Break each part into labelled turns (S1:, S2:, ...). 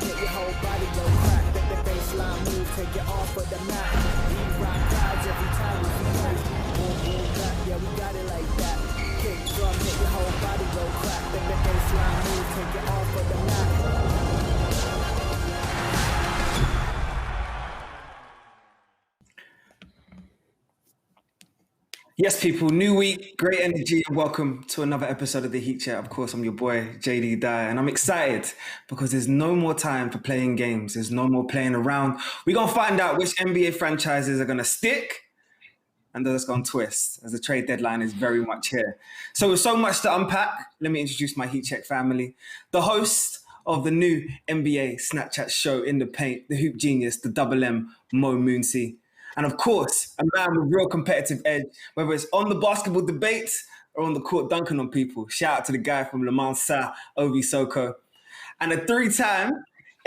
S1: hit your whole body go crack. Let the baseline move, take it off of the map. We rock crowds every time we play. Boom, boom, back, yeah, we got it like that. Kick drum, hit your whole body go crack. Let the baseline move, take it off of the map.
S2: Yes, people, new week, great energy, and welcome to another episode of the Heat Chat. Of course, I'm your boy, Jaydee Dyer, and I'm excited because there's no more time for playing games. There's no more playing around. We're going to find out which NBA franchises are going to stick and those going to twist, as the trade deadline is very much here. So with so much to unpack, let me introduce my Heat Check family. The host of the new NBA Snapchat show In the Paint, the hoop genius, the double M, Mooncey. And of course, a man with real competitive edge, whether it's on the basketball debates or on the court dunking on people. Shout out to the guy from Mooncey, Ovie, Soko. And a 3-time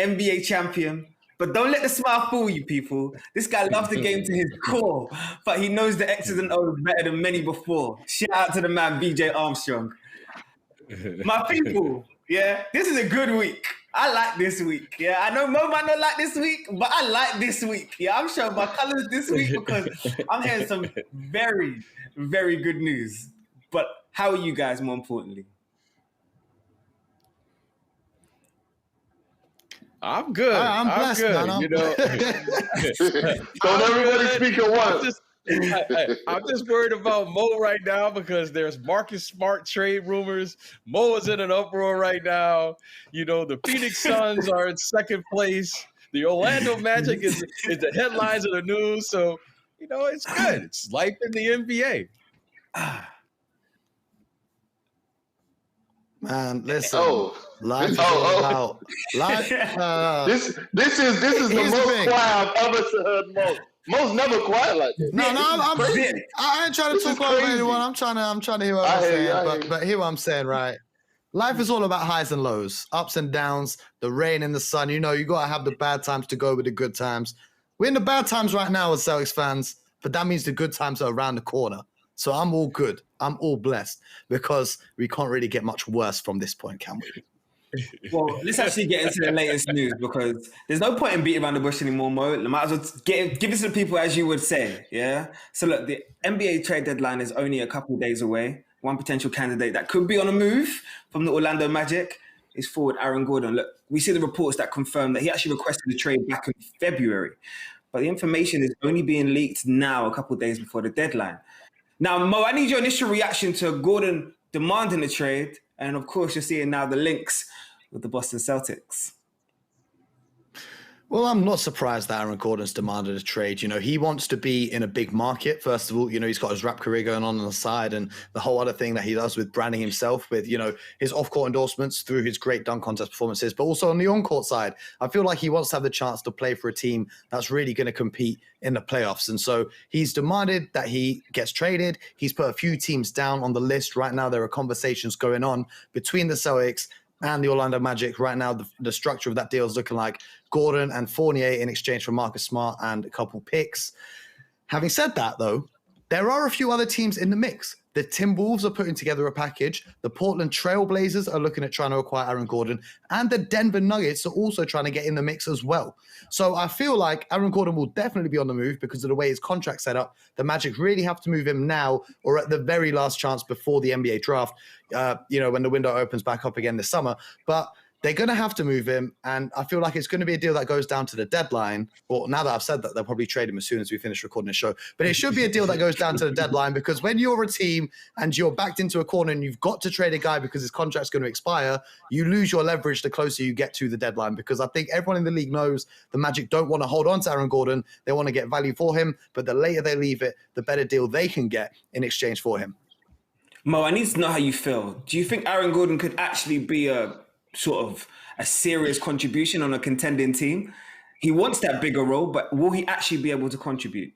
S2: NBA champion. But don't let the smile fool you, people. This guy loves the game to his core, but he knows the X's and O's better than many before. Shout out to the man, BJ Armstrong. My people, yeah, this is a good week. I like this week. Yeah, I know Mo might not like this week, but I like this week. Yeah, I'm showing my colors this week because I'm hearing some very, very good news. But how are you guys, more importantly?
S3: I'm good.
S4: I'm blessed,
S3: good.
S4: man.
S3: You know,
S5: don't everybody speak at once.
S3: I'm just worried about Mo right now because there's Marcus Smart trade rumors. Mo is in an uproar right now. You know, the Phoenix Suns are in second place. The Orlando Magic is the headlines of the news. So, you know, it's good. It's life in the NBA.
S4: Man, listen. Life is all about life.
S5: This is the most quiet I've ever heard Mo. Mo's never quiet like this.
S4: No, I ain't trying to talk over anyone. I'm trying to hear what I'm saying. But hear what I'm saying, right? Life is all about highs and lows, ups and downs, the rain and the sun. You know, you got to have the bad times to go with the good times. We're in the bad times right now as Celtics fans, but that means the good times are around the corner. So I'm all good. I'm all blessed because we can't really get much worse from this point, can we?
S2: Well, let's actually get into the latest news because there's no point in beating around the bush anymore, Mo. Might as well give it to the people, as you would say, yeah? So look, the NBA trade deadline is only a couple of days away. One potential candidate that could be on a move from the Orlando Magic is forward Aaron Gordon. Look, we see the reports that confirm that he actually requested a trade back in February, but the information is only being leaked now, a couple of days before the deadline. Now, Mo, I need your initial reaction to Gordon demanding the trade. And of course, you're seeing now the links with the Boston Celtics.
S4: Well, I'm not surprised that Aaron Gordon's demanded a trade. You know, he wants to be in a big market. First of all, you know, he's got his rap career going on the side and the whole other thing that he does with branding himself with, you know, his off-court endorsements through his great dunk contest performances, but also on the on-court side. I feel like he wants to have the chance to play for a team that's really going to compete in the playoffs. And so he's demanded that he gets traded. He's put a few teams down on the list. Right now, there are conversations going on between the Celtics and the Orlando Magic. Right now, the structure of that deal is looking like Gordon and Fournier in exchange for Marcus Smart and a couple picks. Having said that, though, there are a few other teams in the mix. The Timberwolves are putting together a package. The Portland Trail Blazers are looking at trying to acquire Aaron Gordon. And the Denver Nuggets are also trying to get in the mix as well. So I feel like Aaron Gordon will definitely be on the move because of the way his contract's set up. The Magic really have to move him now or at the very last chance before the NBA draft, when the window opens back up again this summer. But they're going to have to move him, and I feel like it's going to be a deal that goes down to the deadline. Well, now that I've said that, they'll probably trade him as soon as we finish recording the show. But it should be a deal that goes down to the deadline because when you're a team and you're backed into a corner and you've got to trade a guy because his contract's going to expire, you lose your leverage the closer you get to the deadline because I think everyone in the league knows the Magic don't want to hold on to Aaron Gordon. They want to get value for him, but the later they leave it, the better deal they can get in exchange for him.
S2: Mo, I need to know how you feel. Do you think Aaron Gordon could actually be a serious contribution on a contending team? He wants that bigger role, but will he actually be able to contribute?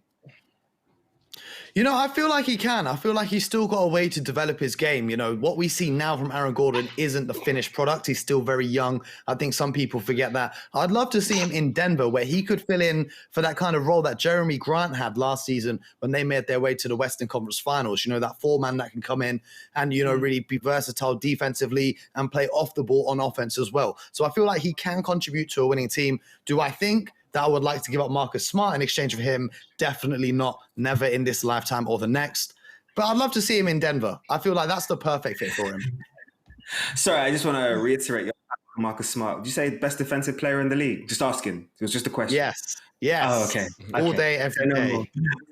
S4: I feel like he can. I feel like he's still got a way to develop his game. What we see now from Aaron Gordon isn't the finished product. He's still very young. I think some people forget that. I'd love to see him in Denver, where he could fill in for that kind of role that Jeremy Grant had last season when they made their way to the Western Conference Finals. That four-man that can come in and, really be versatile defensively and play off the ball on offense as well. So I feel like he can contribute to a winning team. Do I think that I would like to give up Marcus Smart in exchange for him? Definitely not. Never in this lifetime or the next. But I'd love to see him in Denver. I feel like that's the perfect fit for him.
S2: Sorry, I just want to reiterate your Marcus Smart. Did you say best defensive player in the league? Just asking. It was just a question.
S4: Yes.
S2: Oh, okay.
S4: All day, every day.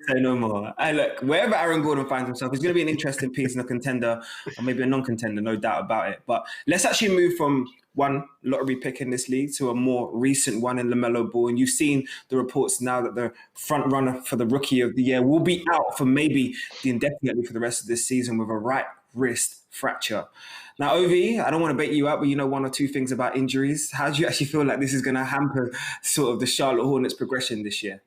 S2: Say no more. Hey, look, wherever Aaron Gordon finds himself, he's going to be an interesting piece in a contender or maybe a non-contender, no doubt about it. But let's actually move from one lottery pick in this league to a more recent one in LaMelo Ball. And you've seen the reports now that the front runner for the Rookie of the Year will be out for maybe indefinitely for the rest of this season with a right wrist fracture. Now, Ovie, I don't want to bait you out, but you know one or two things about injuries. How do you actually feel like this is going to hamper sort of the Charlotte Hornets' progression this year?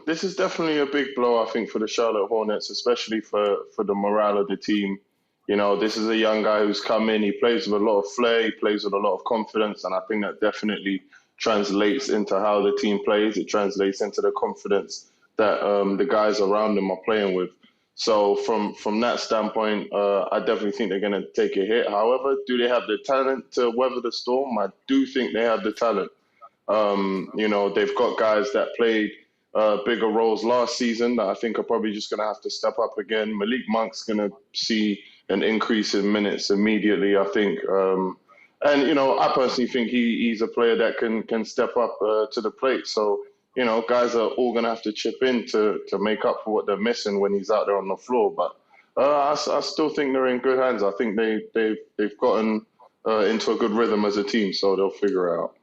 S5: This is definitely a big blow, I think, for the Charlotte Hornets, especially for the morale of the team. This is a young guy who's come in. He plays with a lot of flair. He plays with a lot of confidence. And I think that definitely translates into how the team plays. It translates into the confidence that the guys around him are playing with. So from that standpoint, I definitely think they're going to take a hit. However, do they have the talent to weather the storm? I do think they have the talent. They've got guys that played bigger roles last season that I think are probably just going to have to step up again. Malik Monk's going to see an increase in minutes immediately, I think. I personally think he's a player that can step up to the plate. So, guys are all going to have to chip in to make up for what they're missing when he's out there on the floor. But I still think they're in good hands. I think they've gotten into a good rhythm as a team, so they'll figure it out.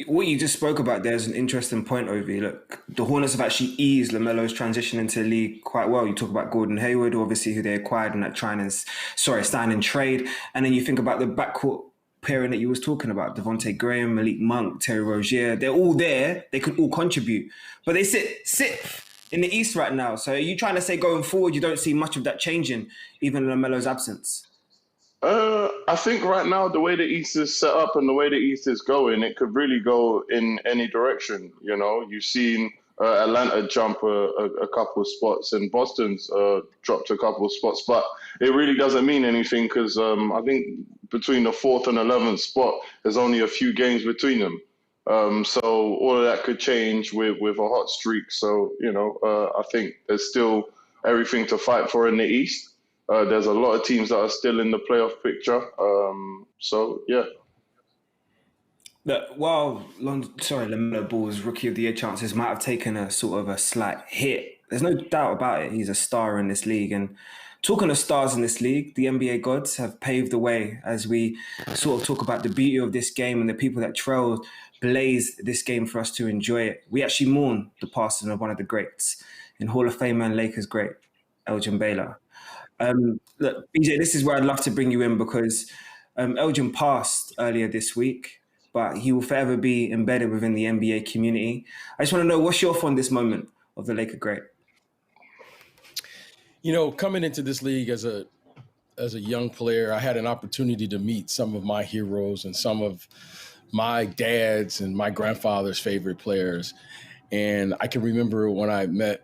S2: What you just spoke about there is an interesting point, Ovie. Look, the Hornets have actually eased LaMelo's transition into the league quite well. You talk about Gordon Hayward, obviously, who they acquired in that sign-and trade. And then you think about the backcourt pairing that you was talking about, Devontae Graham, Malik Monk, Terry Rozier. They're all there. They could all contribute. But they sit in the East right now. So are you trying to say going forward you don't see much of that changing, even in LaMelo's absence?
S5: I think right now, the way the East is set up and the way the East is going, it could really go in any direction. You've seen Atlanta jump a couple of spots and Boston's dropped a couple of spots, but it really doesn't mean anything because I think between the 4th and 11th spot, there's only a few games between them. So all of that could change with a hot streak. So, I think there's still everything to fight for in the East. There's a lot of teams that are still in the playoff picture. So, yeah.
S2: While LaMelo Ball's Rookie of the Year chances might have taken a sort of a slight hit, there's no doubt about it. He's a star in this league. And talking of stars in this league, the NBA gods have paved the way as we sort of talk about the beauty of this game and the people that blaze this game for us to enjoy it. We actually mourn the passing of one of the greats in Hall of Famer and Lakers great, Elgin Baylor. Look, BJ, this is where I'd love to bring you in because Elgin passed earlier this week, but he will forever be embedded within the NBA community. I just want to know, what's your fondest moment of the Laker great?
S3: Coming into this league as a young player, I had an opportunity to meet some of my heroes and some of my dad's and my grandfather's favorite players. And I can remember when I met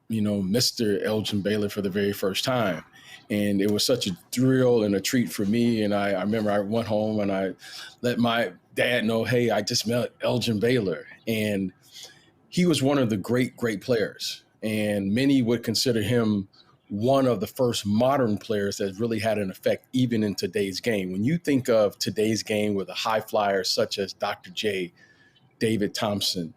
S3: Mr. Elgin Baylor for the very first time. And it was such a thrill and a treat for me. And I remember I went home and I let my dad know, hey, I just met Elgin Baylor. And he was one of the great, great players. And many would consider him one of the first modern players that really had an effect even in today's game. When you think of today's game with a high flyers such as Dr. J, David Thompson,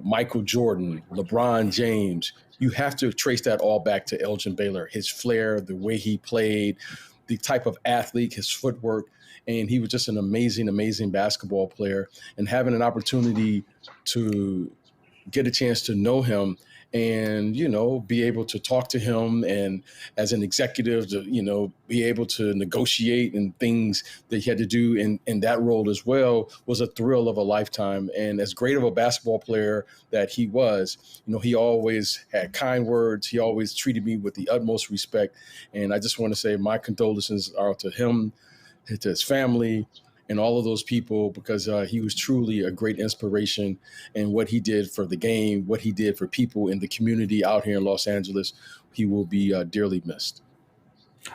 S3: Michael Jordan, LeBron James, you have to trace that all back to Elgin Baylor, his flair, the way he played, the type of athlete, his footwork. And he was just an amazing, amazing basketball player. And having an opportunity to get a chance to know him and, be able to talk to him, and as an executive to, be able to negotiate and things that he had to do in that role as well was a thrill of a lifetime. And as great of a basketball player that he was, he always had kind words. He always treated me with the utmost respect. And I just want to say my condolences are to him, to his family, and all of those people, because he was truly a great inspiration in what he did for the game, what he did for people in the community out here in Los Angeles. He will be dearly missed.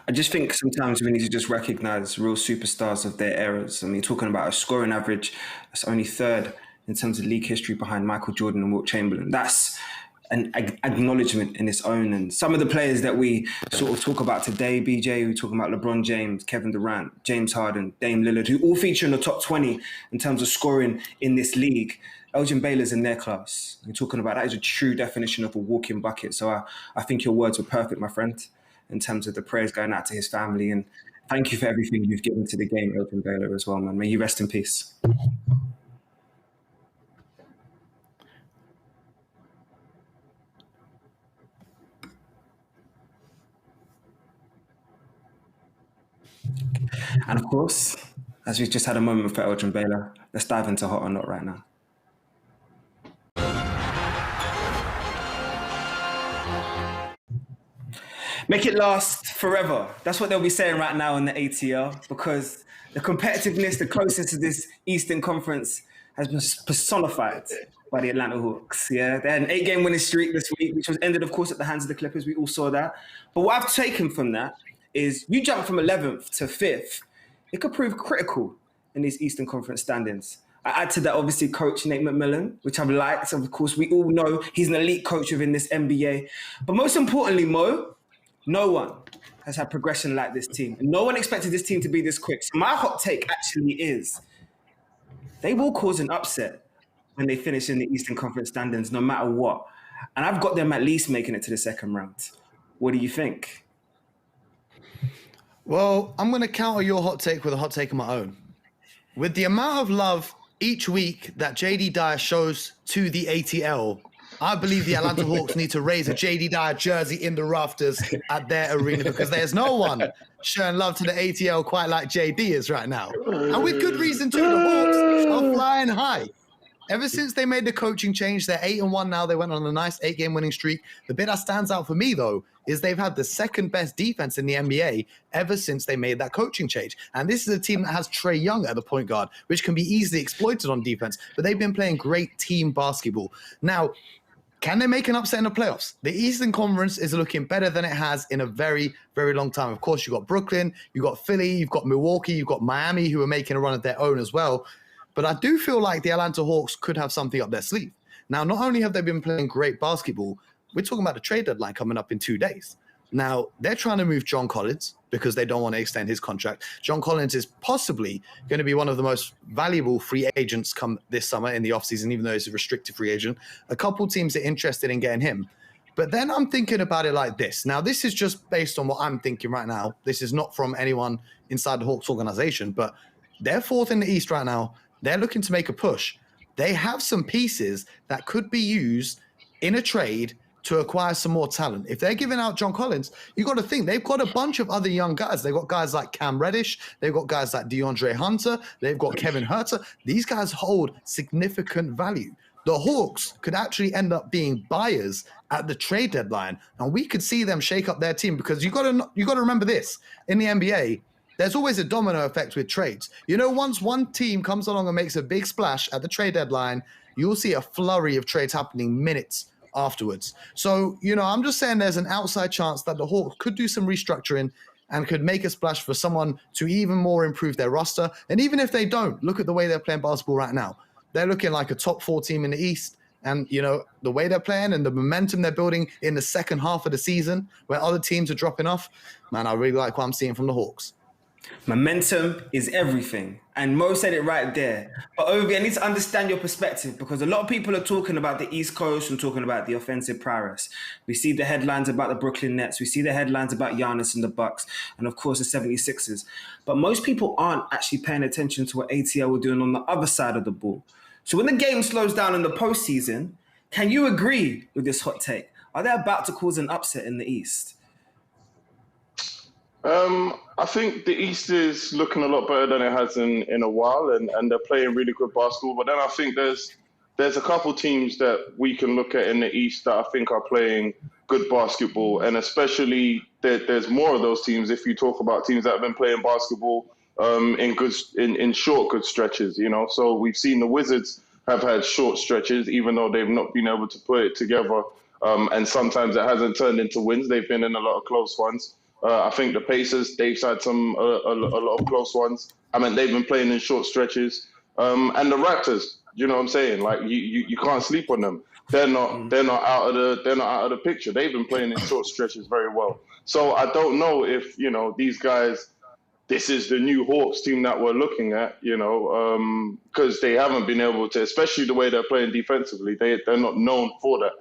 S2: I just think sometimes we need to just recognize real superstars of their eras. I mean, talking about a scoring average that's only third in terms of league history behind Michael Jordan and Wilt Chamberlain. That's an acknowledgement in its own. And some of the players that we sort of talk about today, BJ, we're talking about LeBron James, Kevin Durant, James Harden, Dame Lillard, who all feature in the top 20 in terms of scoring in this league. Elgin Baylor's in their class. You're talking about that is a true definition of a walking bucket. So I think your words were perfect, my friend, in terms of the prayers going out to his family. And thank you for everything you've given to the game, Elgin Baylor, as well, man. May you rest in peace. And of course, as we've just had a moment for Elgin Baylor, let's dive into Hot or Not right now. Make it last forever. That's what they'll be saying right now in the ATL, because the competitiveness, the closeness to this Eastern Conference has been personified by the Atlanta Hawks. Yeah, they had an 8-game winning streak this week, which was ended, of course, at the hands of the Clippers. We all saw that. But what I've taken from that is you jump from 11th to 5th. It could prove critical in these Eastern Conference standings. I add to that, obviously, Coach Nate McMillan, which I've liked. Of course, we all know he's an elite coach within this NBA. But most importantly, Mo, no one has had progression like this team. And no one expected this team to be this quick. So my hot take actually is they will cause an upset when they finish in the Eastern Conference standings, no matter what. And I've got them at least making it to the second round. What do you think?
S4: Well, I'm going to counter your hot take with a hot take of my own. With the amount of love each week that Jaydee Dyer shows to the ATL, I believe the Atlanta Hawks need to raise a Jaydee Dyer jersey in the rafters at their arena, because there's no one showing love to the ATL quite like JD is right now. And with good reason too, the Hawks are flying high. Ever since they made the coaching change, they're 8-1 now. They went on a nice 8-game winning streak. The bit that stands out for me, though, is they've had the second best defense in the NBA ever since they made that coaching change. And this is a team that has Trae Young at the point guard, which can be easily exploited on defense. But they've been playing great team basketball. Now, can they make an upset in the playoffs? The Eastern Conference is looking better than it has in a very, very long time. Of course, you've got Brooklyn, you've got Philly, you've got Milwaukee, you've got Miami, who are making a run of their own as well. But I do feel like the Atlanta Hawks could have something up their sleeve. Now, not only have they been playing great basketball, we're talking about the trade deadline coming up in 2 days. Now, they're trying to move John Collins because they don't want to extend his contract. John Collins is possibly going to be one of the most valuable free agents come this summer in the offseason, even though he's a restricted free agent. A couple teams are interested in getting him. But then I'm thinking about it like this. Now, this is just based on what I'm thinking right now. This is not from anyone inside the Hawks organization, but they're fourth in the East right now. They're looking to make a push. They have some pieces that could be used in a trade to acquire some more talent. If they're giving out John Collins, you got to think they've got a bunch of other young guys. They've got guys like Cam Reddish. They've got guys like DeAndre Hunter. They've got Kevin Huerter. These guys hold significant value. The Hawks could actually end up being buyers at the trade deadline, and we could see them shake up their team, because you got to remember this. In the NBA, there's always a domino effect with trades. You know, once one team comes along and makes a big splash at the trade deadline, you'll see a flurry of trades happening minutes afterwards. So, you know, I'm just saying there's an outside chance that the Hawks could do some restructuring and could make a splash for someone to even more improve their roster. And even if they don't, look at the way they're playing basketball right now. They're looking like a top 4 team in the East. And, you know, the way they're playing and the momentum they're building in the second half of the season where other teams are dropping off, man, I really like what I'm seeing from the Hawks.
S2: Momentum is everything. And Mo said it right there. But Ovie, I need to understand your perspective, because a lot of people are talking about the East Coast and talking about the offensive prowess. We see the headlines about the Brooklyn Nets. We see the headlines about Giannis and the Bucks, and of course the 76ers. But most people aren't actually paying attention to what ATL were doing on the other side of the ball. So when the game slows down in the postseason, Can you agree with this hot take? Are they about to cause an upset in the East?
S5: I think the East is looking a lot better than it has in a while, and they're playing really good basketball. But then I think there's a couple teams that we can look at in the East that I think are playing good basketball, and especially there's more of those teams if you talk about teams that have been playing basketball in short good stretches. So we've seen the Wizards have had short stretches, even though they've not been able to put it together, and sometimes it hasn't turned into wins. They've been in a lot of close ones. I think the Pacers, they've had a lot of close ones. I mean, they've been playing in short stretches. And the Raptors, you know what I'm saying? Like you can't sleep on them. They're not out of the picture. They've been playing in short stretches very well. So I don't know if these guys, this is the new Hawks team that we're looking at, because they haven't been able to, especially the way they're playing defensively. They're not known for that.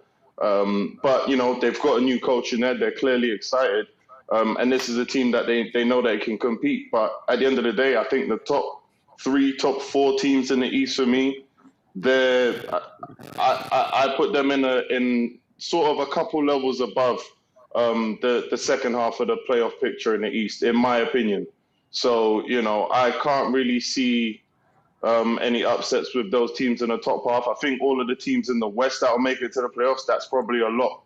S5: But they've got a new coach in there. They're clearly excited. And this is a team that they know they can compete. But at the end of the day, I think the top 4 teams in the East for me, I put them in sort of a couple levels above the second half of the playoff picture in the East, in my opinion. So, I can't really see any upsets with those teams in the top half. I think all of the teams in the West that will make it to the playoffs, that's probably a lot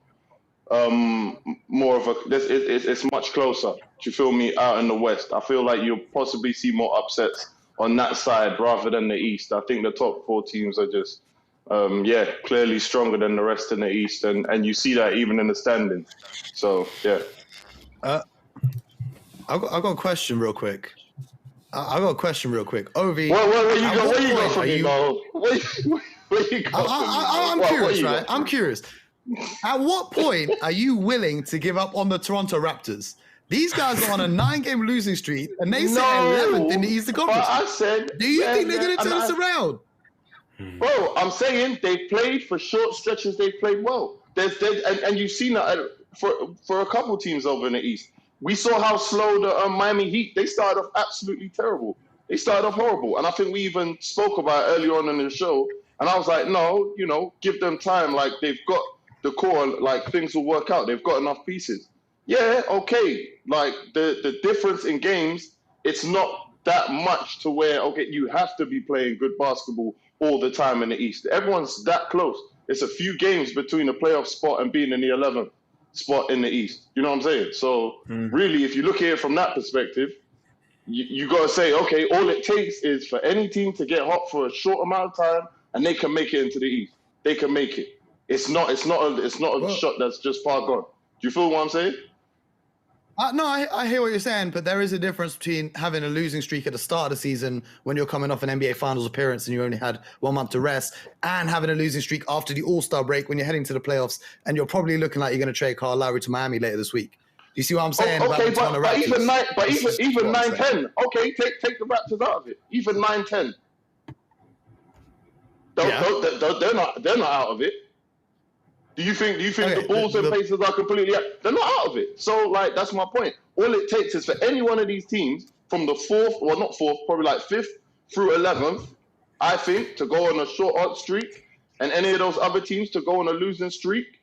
S5: more of it's much closer. Do you feel me? Out in the West, I feel like you'll possibly see more upsets on that side rather than the East. I think the top 4 teams are just clearly stronger than the rest in the East, and you see that even in the standings. So yeah.
S4: I've got a question real quick. Ovie,
S5: where you go from me, Mo? Where you go?
S4: I'm curious, right? I'm curious. At what point are you willing to give up on the Toronto Raptors? These guys are on a 9-game losing streak, and they sit 11th in the Eastern Conference.
S5: I said,
S4: do you think they're going to turn this around?
S5: Bro, I'm saying they played for short stretches. They played well. And you've seen that for a couple teams over in the East. We saw how slow the Miami Heat. They started off absolutely terrible. They started off horrible, and I think we even spoke about it earlier on in the show. And I was like, no, give them time. Like they've got the core, like things will work out. They've got enough pieces. Yeah, okay. Like the difference in games, it's not that much to where, okay, you have to be playing good basketball all the time in the East. Everyone's that close. It's a few games between the playoff spot and being in the 11th spot in the East. You know what I'm saying? So really, if you look at it from that perspective, you got to say, okay, all it takes is for any team to get hot for a short amount of time, and they can make it into the East. They can make it. It's not a shot that's just far gone. Do you feel what I'm saying?
S4: No, I hear what you're saying, but there is a difference between having a losing streak at the start of the season when you're coming off an NBA Finals appearance and you only had 1 month to rest, and having a losing streak after the All-Star break when you're heading to the playoffs and you're probably looking like you're going to trade Kyle Lowry to Miami later this week. Do you see what I'm saying?
S5: Okay,
S4: about the
S5: but even
S4: 9-10.
S5: Okay, take the Raptors out of it. Even 9-10. They're not out of it. Do you think the Bulls and Pacers are completely out? They're not out of it. So, like, that's my point. All it takes is for any one of these teams from the 4th, well, not 4th, probably like 5th through 11th, I think, to go on a short hot streak, and any of those other teams to go on a losing streak,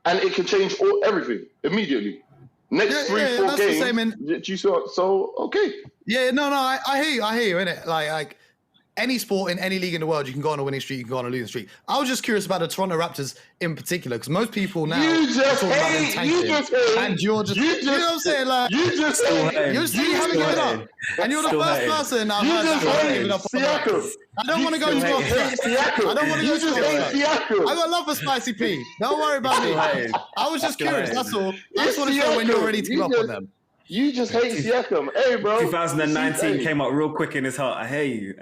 S5: and it can change everything immediately. Next 3-4 games. So, okay.
S4: Yeah, no, I hear you, innit? Like any sport in any league in the world, you can go on a winning streak, you can go on a losing streak. I was just curious about the Toronto Raptors in particular, because most people now are talking about them tanking. And you're just, you know what I'm saying? Like, you haven't given up. And you're the first person I've heard that given up on the Raptors. I don't want to go to I don't want to go to I got love for Spicy P. Don't worry about me. I was just curious, that's all. I just want to know when you're ready to give up on them.
S5: You just hate Siakam. Hey, bro.
S2: 2019 came up real quick in his heart. I hate you.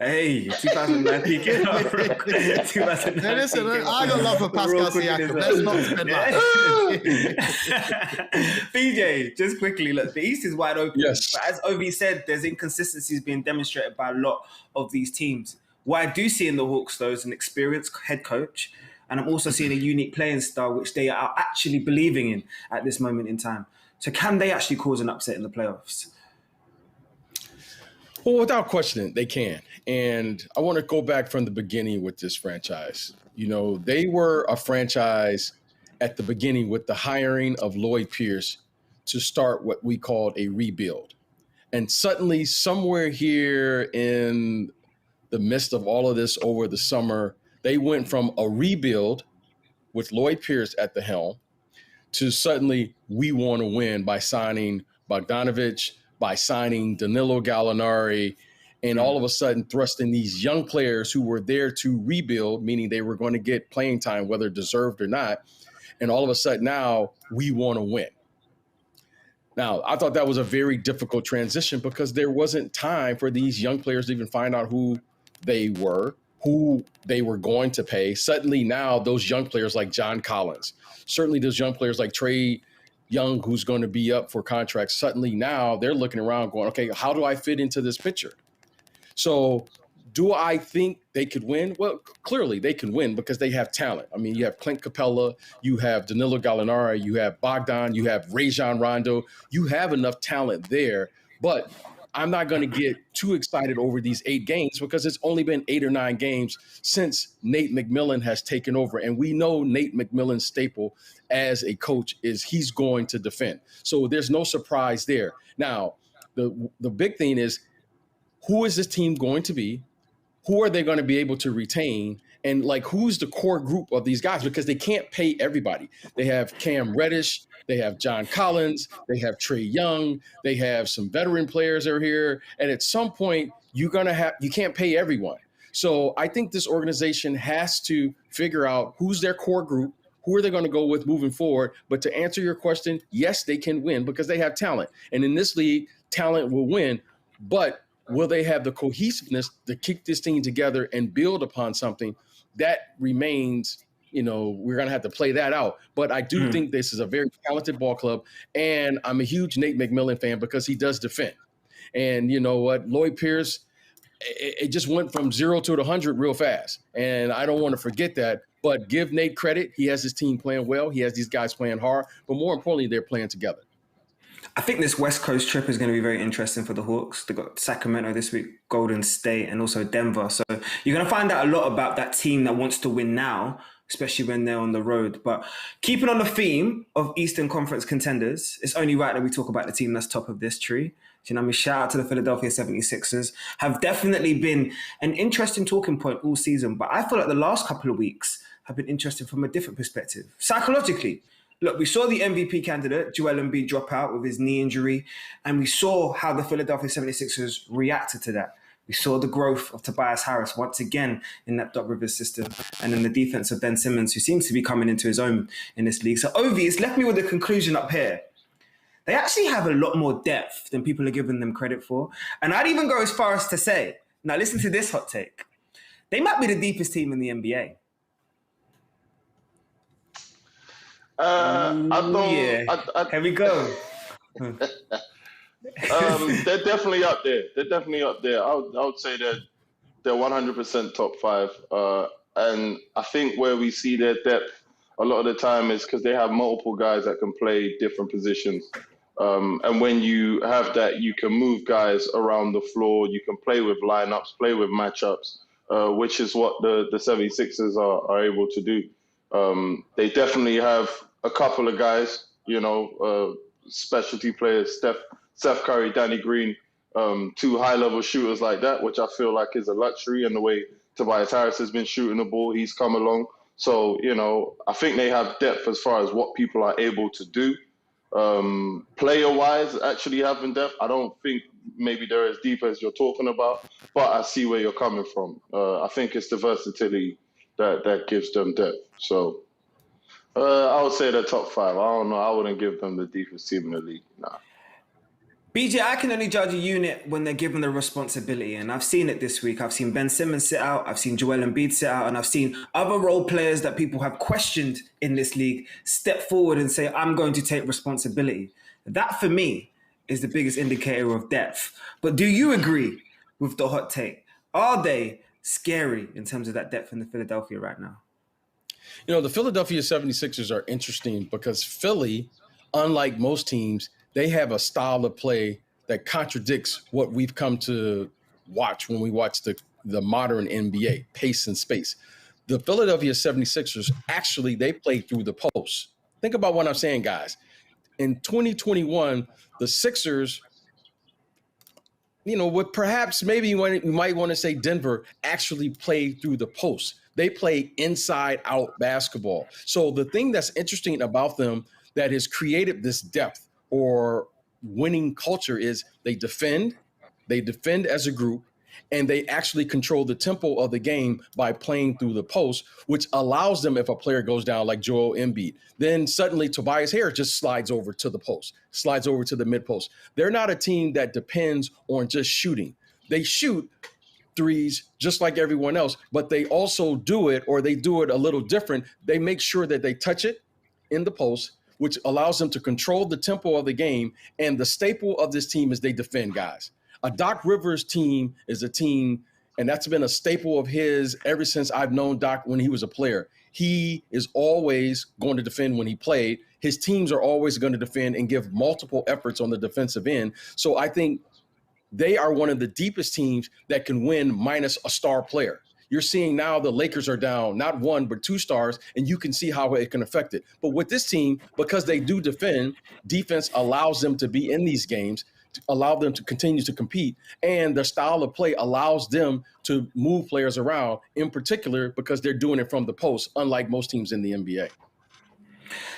S2: 2019 came up real quick.
S4: Hey, listen, I got love for Pascal Siakam. Let's not spend that.
S2: BJ, just quickly, look, the East is wide open.
S3: Yes.
S2: But as Ovie said, there's inconsistencies being demonstrated by a lot of these teams. What I do see in the Hawks, though, is an experienced head coach. And I'm also seeing a unique playing style, which they are actually believing in at this moment in time. So can they actually cause an upset in the playoffs?
S3: Well, without question, they can. And I want to go back from the beginning with this franchise. You know, they were a franchise at the beginning with the hiring of Lloyd Pierce to start what we called a rebuild. And suddenly, somewhere here in the midst of all of this over the summer, they went from a rebuild with Lloyd Pierce at the helm to suddenly we want to win by signing Bogdanovich, by signing Danilo Gallinari, and all of a sudden thrusting these young players who were there to rebuild, meaning they were going to get playing time, whether deserved or not. And all of a sudden now we want to win. Now, I thought that was a very difficult transition because there wasn't time for these young players to even find out who they were, who they were going to pay. Suddenly now those young players like John Collins, certainly those young players like Trae Young, who's going to be up for contracts, suddenly now they're looking around going, okay, how do I fit into this picture? So do I think they could win? Well, clearly they can win because they have talent. I mean, you have Clint Capella, you have Danilo Gallinari, you have Bogdan, you have Rajon Rondo. You have enough talent there, but I'm not going to get too excited over these 8 games because it's only been 8 or 9 games since Nate McMillan has taken over. And we know Nate McMillan's staple as a coach is he's going to defend. So there's no surprise there. Now, the big thing is, who is this team going to be? Who are they going to be able to retain? And like, who's the core group of these guys? Because they can't pay everybody. They have Cam Reddish, they have John Collins, they have Trae Young, they have some veteran players that are here. And at some point, you can't pay everyone. So I think this organization has to figure out who's their core group, who are they going to go with moving forward. But to answer your question, yes, they can win because they have talent. And in this league, talent will win. But will they have the cohesiveness to kick this team together and build upon something? That remains, we're going to have to play that out. But I do think this is a very talented ball club. And I'm a huge Nate McMillan fan because he does defend. And you know what? Lloyd Pierce, it just went from 0 to 100 real fast. And I don't want to forget that. But give Nate credit. He has his team playing well. He has these guys playing hard. But more importantly, they're playing together.
S2: I think this West Coast trip is going to be very interesting for the Hawks. They've got Sacramento this week, Golden State, and also Denver. So you're going to find out a lot about that team that wants to win now, especially when they're on the road. But keeping on the theme of Eastern Conference contenders, it's only right that we talk about the team that's top of this tree. You know, shout out to the Philadelphia 76ers. Have definitely been an interesting talking point all season. But I feel like the last couple of weeks have been interesting from a different perspective. Psychologically, look, we saw the MVP candidate, Joel Embiid, drop out with his knee injury, and we saw how the Philadelphia 76ers reacted to that. We saw the growth of Tobias Harris once again in that Doc Rivers system, and then the defense of Ben Simmons, who seems to be coming into his own in this league. So Ovie, it's left me with a conclusion up here. They actually have a lot more depth than people are giving them credit for. And I'd even go as far as to say, now listen to this hot take, they might be the deepest team in the NBA. Here we go.
S5: They're definitely up there. I would say they're 100% top 5. And I think where we see their depth a lot of the time is because they have multiple guys that can play different positions. And when you have that, you can move guys around the floor. You can play with lineups, play with matchups, which is what the 76ers are able to do. They definitely have a couple of guys, specialty players, Steph Curry, Danny Green, 2 high-level shooters like that, which I feel like is a luxury. And the way Tobias Harris has been shooting the ball, he's come along. So, I think they have depth as far as what people are able to do. Player-wise, actually having depth, I don't think maybe they're as deep as you're talking about, but I see where you're coming from. I think it's the versatility that gives them depth. So I would say they're top 5. I don't know. I wouldn't give them the deepest team in the league. Nah.
S2: BJ, I can only judge a unit when they're given the responsibility, and I've seen it this week. I've seen Ben Simmons sit out, I've seen Joel Embiid sit out, and I've seen other role players that people have questioned in this league step forward and say, I'm going to take responsibility. That, for me, is the biggest indicator of depth. But do you agree with the hot take? Are they scary in terms of that depth in the Philadelphia right now?
S3: The Philadelphia 76ers are interesting because Philly, unlike most teams, they have a style of play that contradicts what we've come to watch when we watch the modern NBA, pace and space. The Philadelphia 76ers, actually, they play through the post. Think about what I'm saying, guys. In 2021, the Sixers, with perhaps maybe when you might want to say Denver, actually play through the post. They play inside out basketball. So the thing that's interesting about them that has created this depth or winning culture is they defend as a group, and they actually control the tempo of the game by playing through the post, which allows them, if a player goes down like Joel Embiid, then suddenly Tobias Harris just slides over to the post, slides over to the mid post. They're not a team that depends on just shooting. They shoot threes just like everyone else, but they also do it, or they do it a little different. They make sure that they touch it in the post, which allows them to control the tempo of the game. And the staple of this team is they defend, guys. A Doc Rivers team is a team, and that's been a staple of his ever since I've known Doc when he was a player. He is always going to defend when he played. His teams are always going to defend and give multiple efforts on the defensive end. So I think they are one of the deepest teams that can win minus a star player. You're seeing now the Lakers are down, not one, but 2 stars, and you can see how it can affect it. But with this team, because they do defend, defense allows them to be in these games, to allow them to continue to compete, and their style of play allows them to move players around, in particular because they're doing it from the post, unlike most teams in the NBA.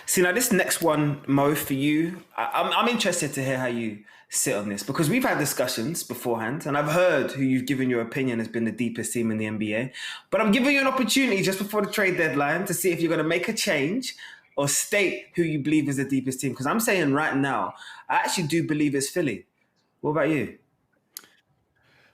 S2: See, now this next one, Mo, for you, I'm interested to hear how you sit on this, because we've had discussions beforehand, and I've heard who you've given your opinion has been the deepest team in the NBA. But I'm giving you an opportunity just before the trade deadline to see if you're going to make a change or state who you believe is the deepest team. Because I'm saying right now, I actually do believe it's Philly. What about you?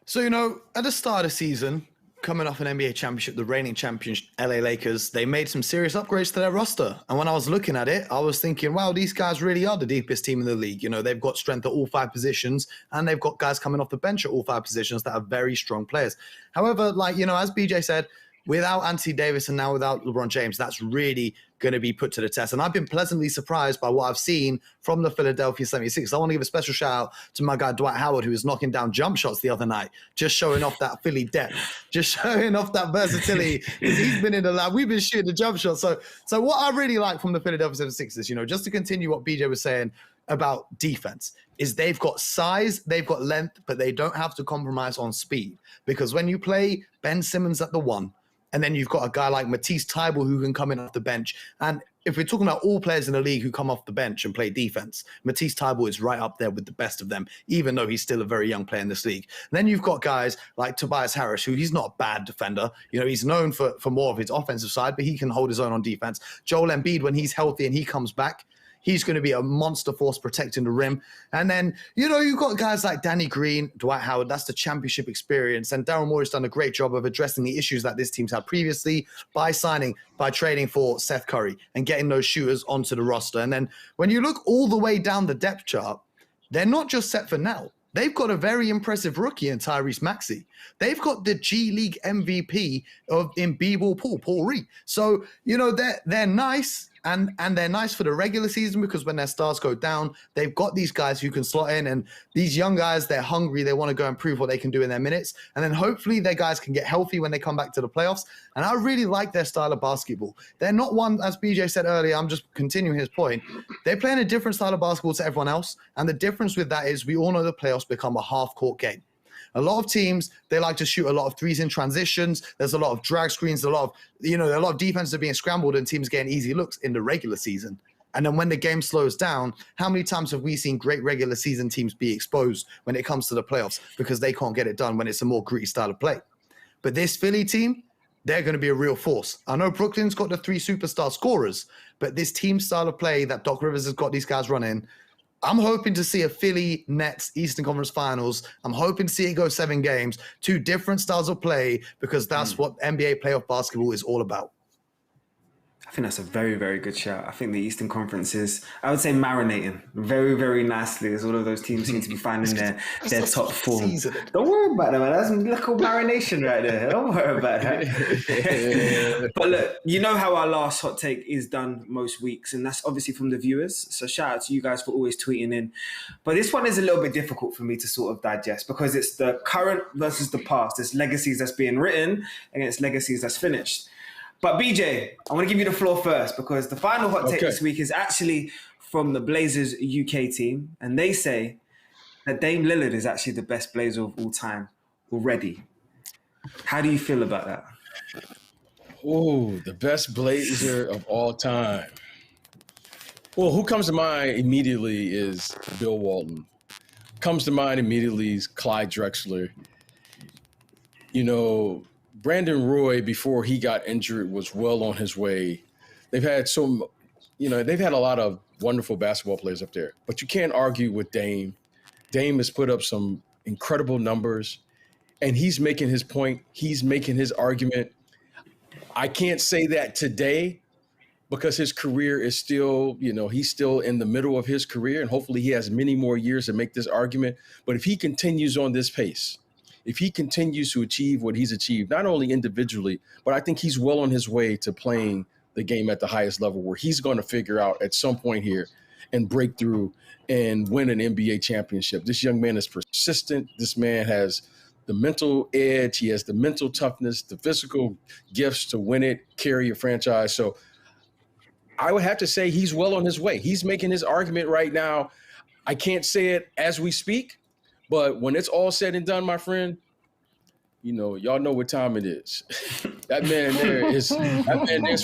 S4: So, at the start of the season, coming off an NBA championship, the reigning champions, LA Lakers, they made some serious upgrades to their roster. And when I was looking at it, I was thinking, wow, these guys really are the deepest team in the league. They've got strength at all 5 positions, and they've got guys coming off the bench at all 5 positions that are very strong players. However, as BJ said, without Anthony Davis and now without LeBron James, that's really going to be put to the test. And I've been pleasantly surprised by what I've seen from the Philadelphia 76ers. I want to give a special shout out to my guy Dwight Howard, who was knocking down jump shots the other night, just showing off that Philly depth, just showing off that versatility. He's been in the lab. We've been shooting the jump shots. So what I really like from the Philadelphia 76ers, just to continue what BJ was saying about defense, is they've got size, they've got length, but they don't have to compromise on speed. Because when you play Ben Simmons at the 1, and then you've got a guy like Matisse Thybulle who can come in off the bench. And if we're talking about all players in the league who come off the bench and play defense, Matisse Thybulle is right up there with the best of them, even though he's still a very young player in this league. And then you've got guys like Tobias Harris, who he's not a bad defender. He's known for more of his offensive side, but he can hold his own on defense. Joel Embiid, when he's healthy and he comes back, he's going to be a monster force protecting the rim. And then, you've got guys like Danny Green, Dwight Howard. That's the championship experience. And Daryl Morey's done a great job of addressing the issues that this team's had previously by trading for Seth Curry and getting those shooters onto the roster. And then when you look all the way down the depth chart, they're not just set for now. They've got a very impressive rookie in Tyrese Maxey. They've got the G League MVP in B-ball Paul Reed. So, they're nice. And they're nice for the regular season because when their stars go down, they've got these guys who can slot in. And these young guys, they're hungry. They want to go and prove what they can do in their minutes. And then hopefully their guys can get healthy when they come back to the playoffs. And I really like their style of basketball. They're not one, as BJ said earlier, I'm just continuing his point. They're playing a different style of basketball to everyone else. And the difference with that is we all know the playoffs become a half-court game. A lot of teams, they like to shoot a lot of threes in transitions. There's a lot of drag screens, a lot of defenses are being scrambled and teams getting easy looks in the regular season. And then when the game slows down, how many times have we seen great regular season teams be exposed when it comes to the playoffs because they can't get it done when it's a more gritty style of play? But this Philly team, they're going to be a real force. I know Brooklyn's got the 3 superstar scorers, but this team style of play that Doc Rivers has got these guys running, I'm hoping to see a Philly Nets Eastern Conference Finals. I'm hoping to see it go 7 games, 2 different styles of play, because that's what NBA playoff basketball is all about.
S2: I think that's a very, very good shout. I think the Eastern Conference is, I would say, marinating very, very nicely as all of those teams seem to be finding their top form. Don't worry about that, man. That's little marination right there. Don't worry about that. But look, you know how our last hot take is done most weeks, and that's obviously from the viewers. So shout out to you guys for always tweeting in. But this one is a little bit difficult for me to sort of digest because it's the current versus the past. It's legacies that's being written against legacies that's finished. But BJ, I want to give you the floor first because the final hot take this week is actually from the Blazers UK team. And they say that Dame Lillard is actually the best Blazer of all time already. How do you feel about that?
S3: Oh, the best Blazer of all time. Well, who comes to mind immediately is Bill Walton. Comes to mind immediately is Clyde Drexler. You know, Brandon Roy, before he got injured, was well on his way. They've had they've had a lot of wonderful basketball players up there, but you can't argue with Dame. Dame has put up some incredible numbers, and he's making his point. He's making his argument. I can't say that today because his career is still, he's still in the middle of his career, and hopefully he has many more years to make this argument. But if he continues on this pace, if he continues to achieve what he's achieved, not only individually, but I think he's well on his way to playing the game at the highest level where he's going to figure out at some point here and break through and win an NBA championship. This young man is persistent. This man has the mental edge. He has the mental toughness, the physical gifts to win it, carry a franchise. So I would have to say he's well on his way. He's making his argument right now. I can't say it as we speak, but when it's all said and done, my friend, y'all know what time it is. That man there's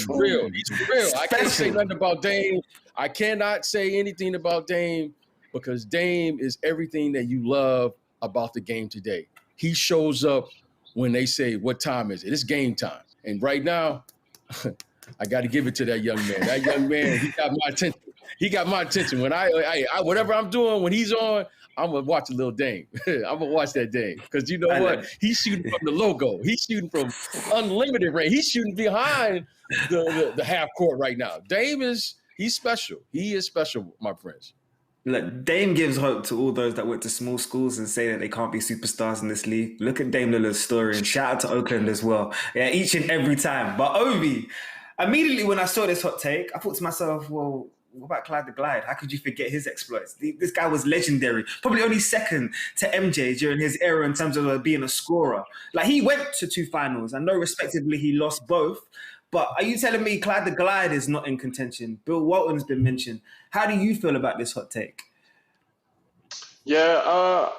S3: for real. He's for real. I can't say nothing about Dame. I cannot say anything about Dame because Dame is everything that you love about the game today. He shows up when they say, what time is it? It's game time. And right now, I got to give it to that young man. That young man, he got my attention. He got my attention. When I whatever I'm doing, when he's on, I'm going to watch a little Dame. I'm going to watch that Dame. Because you know what? He's shooting from the logo. He's shooting from unlimited range. He's shooting behind the half court right now. Dame he's special. He is special, my friends.
S2: Look, Dame gives hope to all those that went to small schools and say that they can't be superstars in this league. Look at Dame Lillard's story and shout out to Oakland as well. Yeah, each and every time. But Ovie, immediately when I saw this hot take, I thought to myself, well, what about Clyde the Glide? How could you forget his exploits? This guy was legendary. Probably only second to MJ during his era in terms of being a scorer. Like, he went to 2 finals. I know respectively he lost both. But are you telling me Clyde the Glide is not in contention? Bill Walton's been mentioned. How do you feel about this hot take?
S5: Yeah,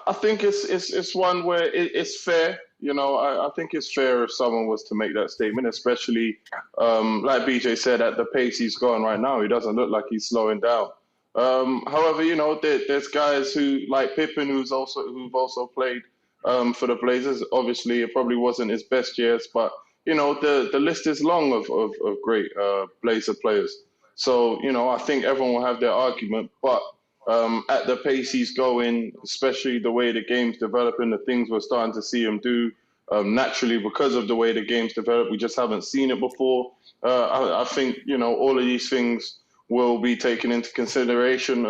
S5: I think it's one where it's fair. I think it's fair if someone was to make that statement, especially like BJ said, at the pace he's going right now, he doesn't look like he's slowing down. However, there's guys who like Pippen who've also played for the Blazers. Obviously, it probably wasn't his best years, but the list is long of great Blazer players. So I think everyone will have their argument, but at the pace he's going, especially the way the game's developing, the things we're starting to see him do naturally because of the way the game's developed, we just haven't seen it before. I think, all of these things will be taken into consideration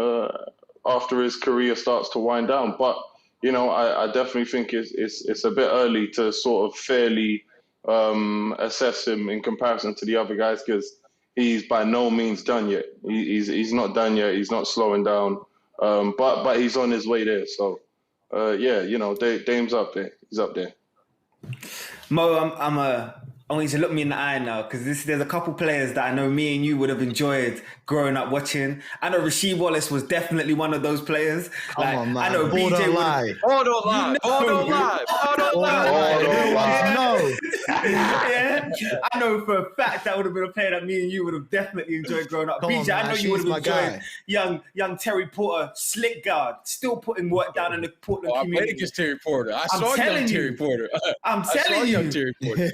S5: after his career starts to wind down. But, I definitely think it's a bit early to sort of fairly assess him in comparison to the other guys because he's by no means done yet. He's not done yet. He's not slowing down, but he's on his way there. So, Dame's up there. He's up there.
S2: Mo, I want you to look me in the eye now because there's a couple players that I know me and you would have enjoyed growing up watching. I know Rasheed Wallace was definitely one of those players.
S4: Come on, man.
S2: I know BJ would have...
S3: Hold on live.
S4: No.
S2: Yeah, I know for a fact that would have been a player that me and you would have definitely enjoyed growing up. BJ, I know you would have enjoyed young Terry Porter, slick guard, still putting work down in the Portland community.
S3: I played against Terry Porter. I saw young Terry Porter.
S2: I'm telling you.
S3: Terry Porter.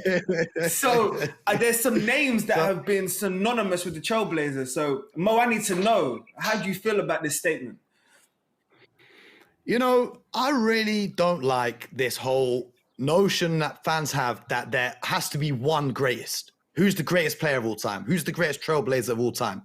S2: So there's some names that have been synonymous with the Trailblazers. So Mo, I need to know, how do you feel about this statement?
S4: I really don't like this whole notion that fans have that there has to be one greatest who's the greatest player of all time? Who's the greatest trailblazer of all time?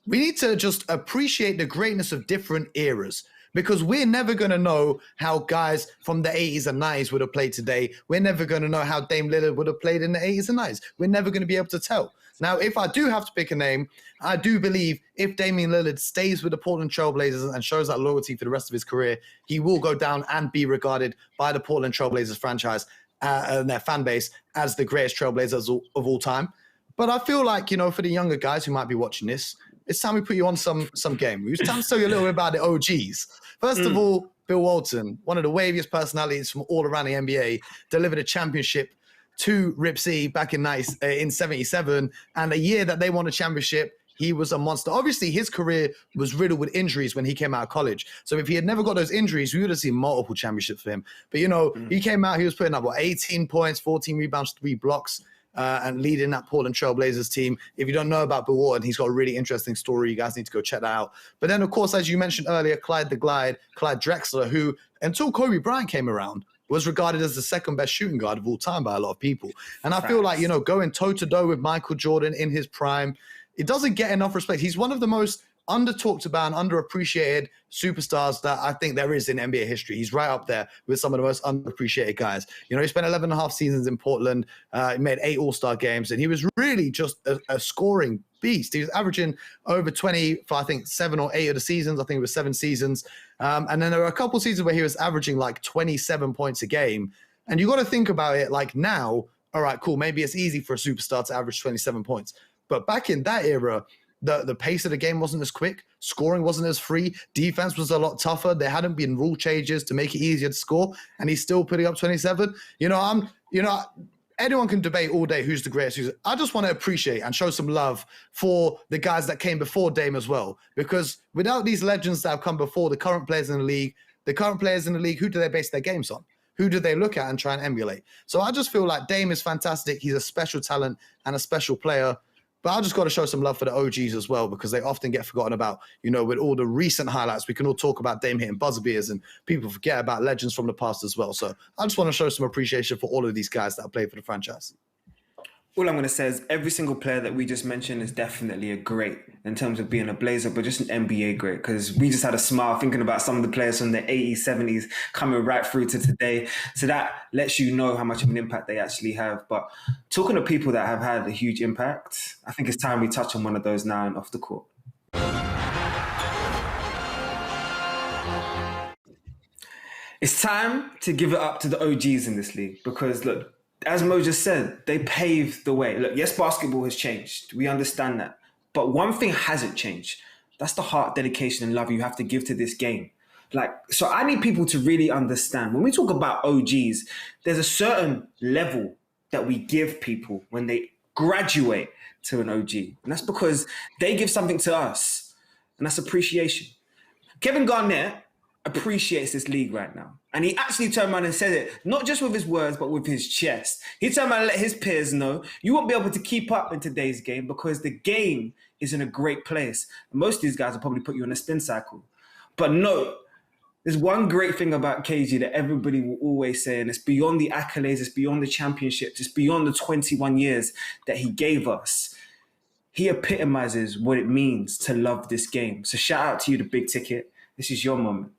S4: We need to just appreciate the greatness of different eras, because we're never going to know how guys from the 80s and 90s would have played today. We're never going to know how Dame Lillard would have played in the 80s and 90s. We're never going to be able to tell. Now, if I do have to pick a name, I do believe if Damian Lillard stays with the Portland Trailblazers and shows that loyalty for the rest of his career, he will go down and be regarded by the Portland Trailblazers franchise and their fan base as the greatest Trailblazers of all time. But I feel like, you know, for the younger guys who might be watching this, it's time we put you on some game. It's time to tell you a little bit about the OGs. First of all, Bill Walton, one of the waviest personalities from all around the NBA, delivered a championship to Rip C back in 77, and a year that they won a championship, he was a monster. Obviously, his career was riddled with injuries when he came out of college. So if he had never got those injuries, we would have seen multiple championships for him. But, you know, he came out, he was putting up, 18 points, 14 rebounds, 3 blocks, and leading that Portland Trailblazers team. If you don't know about Bill Walton, he's got a really interesting story. You guys need to go check that out. But then, of course, as you mentioned earlier, Clyde Drexler, who, until Kobe Bryant came around, was regarded as the second best shooting guard of all time by a lot of people. And I feel like, you know, going toe-to-toe with Michael Jordan in his prime, it doesn't get enough respect. He's one of the most under-talked about and underappreciated superstars that I think there is in NBA history. He's right up there with some of the most underappreciated guys. You know, he spent 11 and a half seasons in Portland. He made 8 All-Star games, and he was really just a scoring beast. He was averaging over 20 for, I think, 7 or 8 of the seasons. I think it was 7 seasons. And then there were a couple seasons where he was averaging like 27 points a game. And you got to think about it like now, all right, cool, maybe it's easy for a superstar to average 27 points. But back in that era, the pace of the game wasn't as quick. Scoring wasn't as free. Defense was a lot tougher. There hadn't been rule changes to make it easier to score. And he's still putting up 27. Anyone can debate all day who's the greatest. I just want to appreciate and show some love for the guys that came before Dame as well. Because without these legends that have come before, the current players in the league, who do they base their games on? Who do they look at and try and emulate? So I just feel like Dame is fantastic. He's a special talent and a special player. But I just got to show some love for the OGs as well, because they often get forgotten about. You know, with all the recent highlights, we can all talk about Dame hitting buzzer beaters, and people forget about legends from the past as well. So I just want to show some appreciation for all of these guys that have played for the franchise.
S2: All I'm going to say is every single player that we just mentioned is definitely a great in terms of being a Blazer, but just an NBA great, because we just had a smile thinking about some of the players from the 80s, 70s coming right through to today. So that lets you know how much of an impact they actually have. But talking to people that have had a huge impact, I think it's time we touch on one of those now and off the court. It's time to give it up to the OGs in this league, because look, as Mo just said, they paved the way. Look, yes, basketball has changed. We understand that. But one thing hasn't changed. That's the heart, dedication, and love you have to give to this game. So I need people to really understand. When we talk about OGs, there's a certain level that we give people when they graduate to an OG. And that's because they give something to us. And that's appreciation. Kevin Garnett appreciates this league right now. And he actually turned around and said it, not just with his words, but with his chest. He turned around and let his peers know, you won't be able to keep up in today's game because the game is in a great place. And most of these guys will probably put you in a spin cycle. But no, there's one great thing about KG that everybody will always say, and it's beyond the accolades, it's beyond the championships, it's beyond the 21 years that he gave us. He epitomizes what it means to love this game. So shout out to you, the big ticket. This is your moment.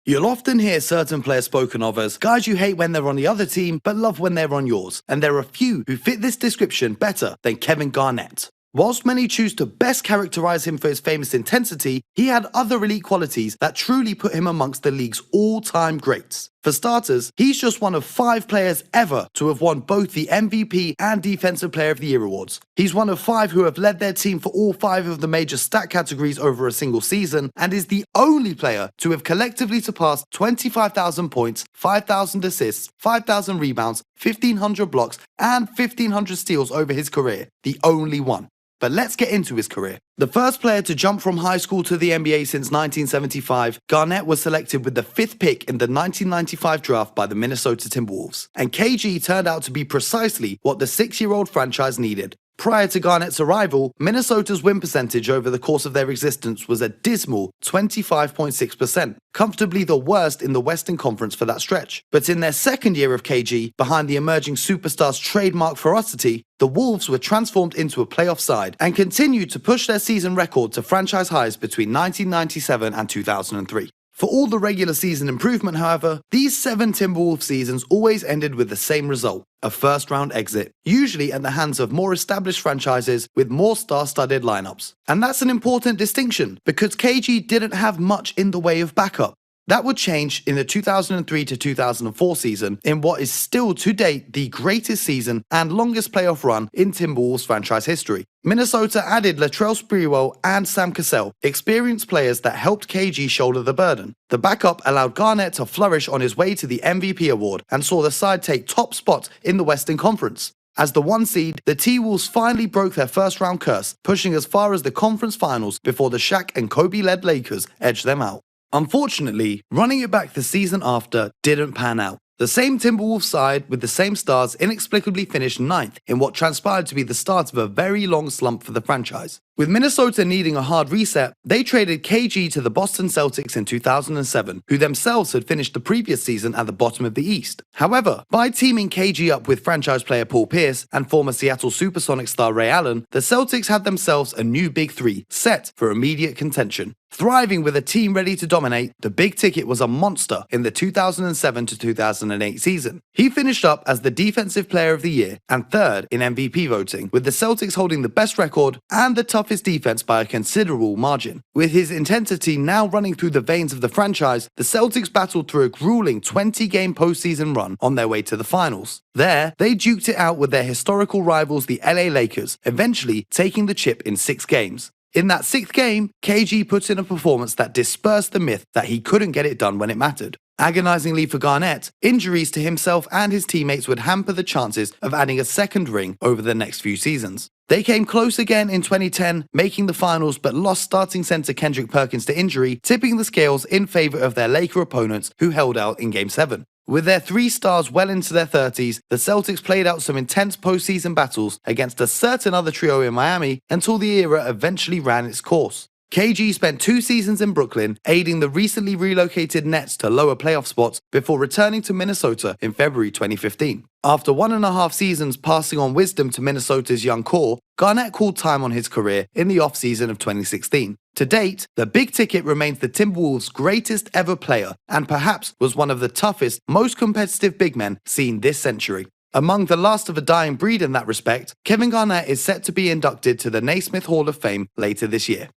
S4: You'll often hear certain players spoken of as guys you hate when they're on the other team, but love when they're on yours. And there are few who fit this description better than Kevin Garnett. Whilst many choose to best characterize him for his famous intensity, he had other elite qualities that truly put him amongst the league's all-time greats. For starters, he's just one of 5 players ever to have won both the MVP and Defensive Player of the Year awards. He's one of 5 who have led their team for all 5 of the major stat categories over a single season, and is the only player to have collectively surpassed 25,000 points, 5,000 assists, 5,000 rebounds, 1,500 blocks, and 1,500 steals over his career. The only one. But let's get into his career. The first player to jump from high school to the NBA since 1975, Garnett was selected with the 5th pick in the 1995 draft by the Minnesota Timberwolves. And KG turned out to be precisely what the 6-year-old franchise needed. Prior to Garnett's arrival, Minnesota's win percentage over the course of their existence was a dismal 25.6%, comfortably the worst in the Western Conference for that stretch. But in their second year of KG, behind the emerging superstar's trademark ferocity, the Wolves were transformed into a playoff side and continued to push their season record to franchise highs between 1997 and 2003. For all the regular season improvement, however, these 7 Timberwolves seasons always ended with the same result, a first-round exit, usually at the hands of more established franchises with more star-studded lineups. And that's an important distinction, because KG didn't have much in the way of backup. That would change in the 2003 to 2004 season in what is still to date the greatest season and longest playoff run in Timberwolves franchise history. Minnesota added Latrell Sprewell and Sam Cassell, experienced players that helped KG shoulder the burden. The backup allowed Garnett to flourish on his way to the MVP award and saw the side take top spot in the Western Conference. As the 1 seed, the T-Wolves finally broke their first-round curse, pushing as far as the conference finals before the Shaq and Kobe-led Lakers edged them out. Unfortunately, running it back the season after didn't pan out. The same Timberwolves side with the same stars inexplicably finished 9th in what transpired to be the start of a very long slump for the franchise. With Minnesota needing a hard reset, they traded KG to the Boston Celtics in 2007, who themselves had finished the previous season at the bottom of the East. However, by teaming KG up with franchise player Paul Pierce and former Seattle Supersonics star Ray Allen, the Celtics had themselves a new Big Three set for immediate contention. Thriving with a team ready to dominate, the Big Ticket was a monster in the 2007 to 2008 season. He finished up as the Defensive Player of the Year and 3rd in MVP voting, with the Celtics holding the best record and the toughest defense by a considerable margin. With his intensity now running through the veins of the franchise, the Celtics battled through a grueling 20-game postseason run on their way to the finals. There, they duked it out with their historical rivals, the LA Lakers, eventually taking the chip in 6 games. In that 6th game, KG put in a performance that dispersed the myth that he couldn't get it done when it mattered. Agonizingly for Garnett, injuries to himself and his teammates would hamper the chances of adding a second ring over the next few seasons. They came close again in 2010, making the finals, but lost starting center Kendrick Perkins to injury, tipping the scales in favor of their Laker opponents who held out in Game 7. With their 3 stars well into their 30s, the Celtics played out some intense postseason battles against a certain other trio in Miami until the era eventually ran its course. KG spent 2 seasons in Brooklyn, aiding the recently relocated Nets to lower playoff spots before returning to Minnesota in February 2015. After 1.5 seasons passing on wisdom to Minnesota's young core, Garnett called time on his career in the offseason of 2016. To date, the Big Ticket remains the Timberwolves' greatest ever player and perhaps was one of the toughest, most competitive big men seen this century. Among the last of a dying breed in that respect, Kevin Garnett is set to be inducted to the Naismith Hall of Fame later this year.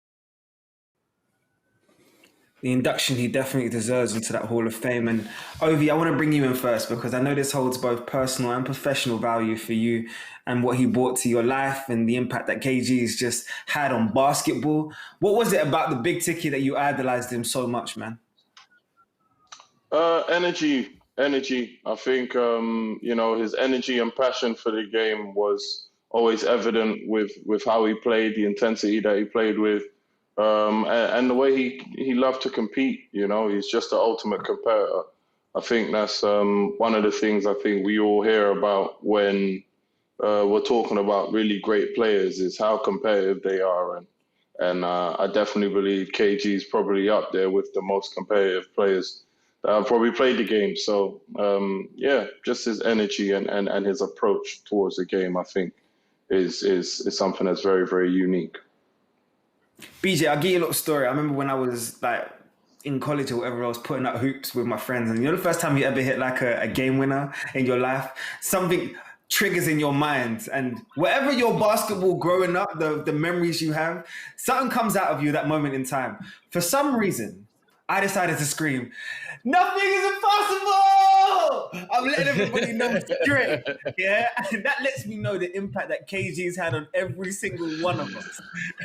S2: The induction he definitely deserves into that Hall of Fame. And Ovie, I want to bring you in first because I know this holds both personal and professional value for you and what he brought to your life and the impact that KG's just had on basketball. What was it about the Big Ticket that you idolized him so much, man?
S5: Energy. I think, his energy and passion for the game was always evident with how he played, the intensity that he played with. And the way he loved to compete, he's just the ultimate competitor. I think that's one of the things I think we all hear about when we're talking about really great players is how competitive they are. And I definitely believe KG's probably up there with the most competitive players that have probably played the game. So, just his energy and his approach towards the game, I think, is something that's very, very unique.
S2: BJ, I'll give you a little story. I remember when I was in college or whatever, I was putting up hoops with my friends. And the first time you ever hit a game winner in your life, something triggers in your mind. And whatever your basketball growing up, the memories you have, something comes out of you that moment in time. For some reason, I decided to scream, "Nothing is impossible!" I'm letting everybody know straight. Yeah, and that lets me know the impact that KG's had on every single one of us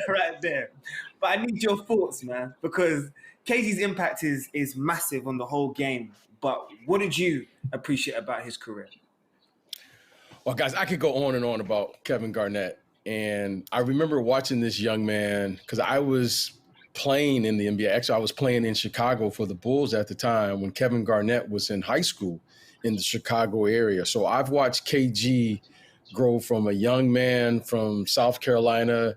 S2: right there. But I need your thoughts, man, because KG's impact is massive on the whole game. But what did you appreciate about his career?
S3: Well, guys, I could go on and on about Kevin Garnett. And I remember watching this young man because I was playing in the NBA. Actually, I was playing in Chicago for the Bulls at the time when Kevin Garnett was in high school in the Chicago area. So I've watched KG grow from a young man from South Carolina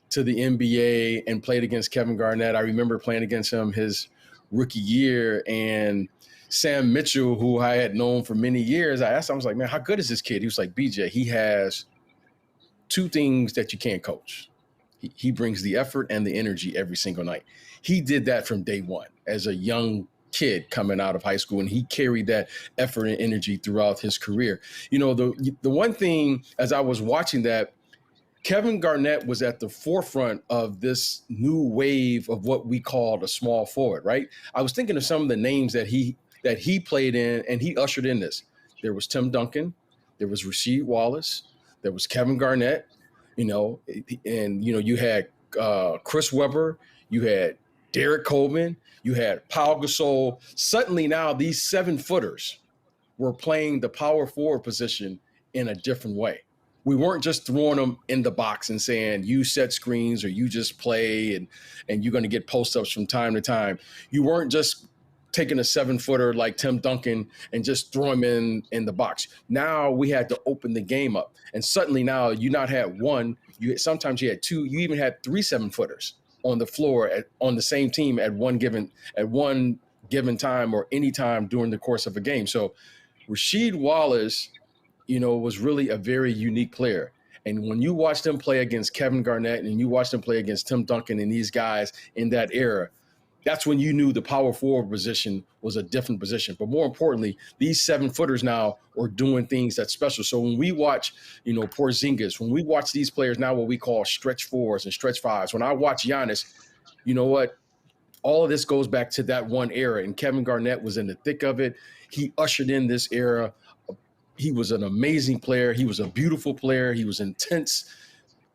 S3: to the NBA and played against Kevin Garnett. I remember playing against him his rookie year, and Sam Mitchell, who I had known for many years, I asked him, I was like, man, how good is this kid? He was like, BJ, he has two things that you can't coach. He brings the effort and the energy every single night. He did that from day one as a young kid coming out of high school, and he carried that effort and energy throughout his career. You know, the one thing as I was watching that, Kevin Garnett was at the forefront of this new wave of what we called a small forward, right? I was thinking of some of the names that he played in, and he ushered in this. There was Tim Duncan, there was Rasheed Wallace, there was Kevin Garnett, you know, and, you know, you had Chris Webber, you had Derek Coleman, you had Pau Gasol. Suddenly now these 7-footers were playing the power forward position in a different way. We weren't just throwing them in the box and saying, you set screens or you just play and you're going to get post-ups from time to time. You weren't just taking a 7-footer like Tim Duncan and just throw him in the box. Now we had to open the game up. And suddenly now you not had one, sometimes you had two, you even had 3 7-footers on the floor on the same team at one given time or any time during the course of a game. So Rasheed Wallace, you know, was really a very unique player. And when you watched him play against Kevin Garnett and you watched him play against Tim Duncan and these guys in that era, that's when you knew the power forward position was a different position. But more importantly, these 7-footers now are doing things that's special. So when we watch, you know, Porzingis, when we watch these players now what we call stretch 4s and stretch 5s, when I watch Giannis, you know what? All of this goes back to that one era, and Kevin Garnett was in the thick of it. He ushered in this era. He was an amazing player. He was a beautiful player. He was intense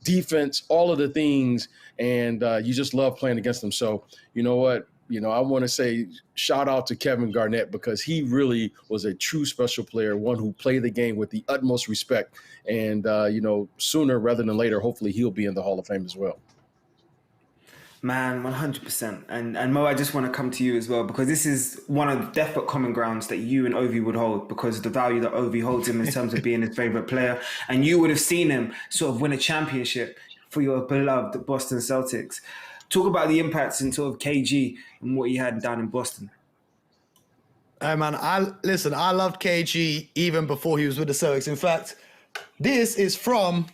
S3: defense, all of the things, and you just love playing against him. So, you know what? You know, I want to say shout out to Kevin Garnett because he really was a true special player, one who played the game with the utmost respect. And, you know, sooner rather than later, hopefully he'll be in the Hall of Fame as well.
S2: Man, 100%. And Mo, I just want to come to you as well, because this is one of the definite common grounds that you and Ovie would hold, because of the value that Ovie holds him in terms of being his favorite player. And you would have seen him sort of win a championship for your beloved Boston Celtics. Talk about the impacts in sort of KG and what he had down in Boston.
S4: Hey man, I loved KG even before he was with the Celtics. In fact, this is from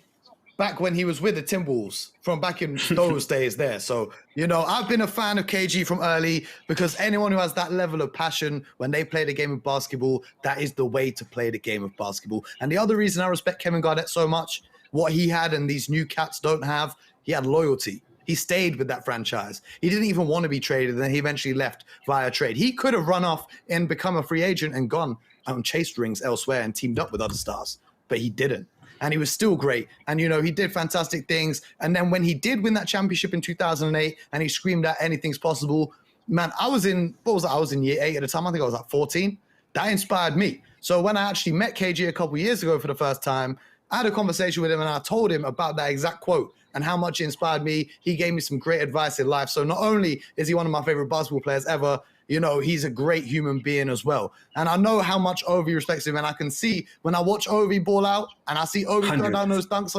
S4: back when he was with the Timberwolves, from back in those days there. So, you know, I've been a fan of KG from early, because anyone who has that level of passion when they play the game of basketball, that is the way to play the game of basketball. And the other reason I respect Kevin Garnett so much, what he had and these new cats don't have, he had loyalty. He stayed with that franchise. He didn't even want to be traded, and then he eventually left via trade. He could have run off and become a free agent and gone and chased rings elsewhere and teamed up with other stars, but he didn't. And he was still great. And, you know, he did fantastic things. And then when he did win that championship in 2008 and he screamed out anything's possible, man, I was in year 8 at the time. I think I was like 14. That inspired me. So when I actually met KG a couple of years ago for the first time, I had a conversation with him and I told him about that exact quote and how much it inspired me. He gave me some great advice in life. So not only is he one of my favorite basketball players ever, you know, he's a great human being as well. And I know how much Ovie respects him. And I can see when I watch Ovie ball out and I see Ovie throw down those dunks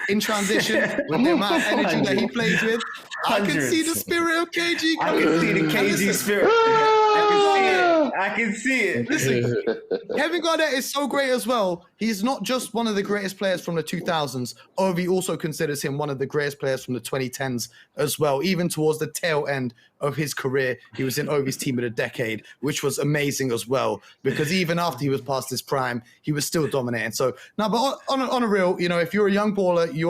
S4: in transition with the amount of energy that he plays with, I can see the spirit of KG coming.
S2: I can see the KG spirit. I can see it.
S4: Listen, Kevin Garnett is so great as well. He's not just one of the greatest players from the 2000s. Ovie also considers him one of the greatest players from the 2010s as well. Even towards the tail end of his career, he was in Ovie's team of the decade, which was amazing as well, because even after he was past his prime, he was still dominating. So, no, but on a real, you know, if you're a young baller, you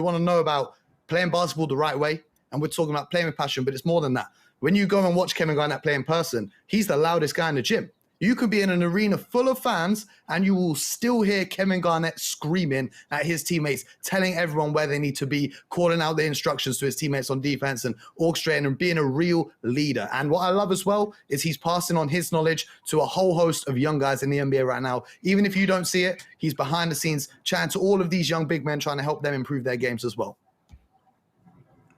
S4: want to know about playing basketball the right way, and we're talking about playing with passion, but it's more than that. When you go and watch Kevin Garnett play in person, he's the loudest guy in the gym. You could be in an arena full of fans and you will still hear Kevin Garnett screaming at his teammates, telling everyone where they need to be, calling out the instructions to his teammates on defense and orchestrating and being a real leader. And what I love as well is he's passing on his knowledge to a whole host of young guys in the NBA right now. Even if you don't see it, he's behind the scenes chatting to all of these young big men, trying to help them improve their games as well.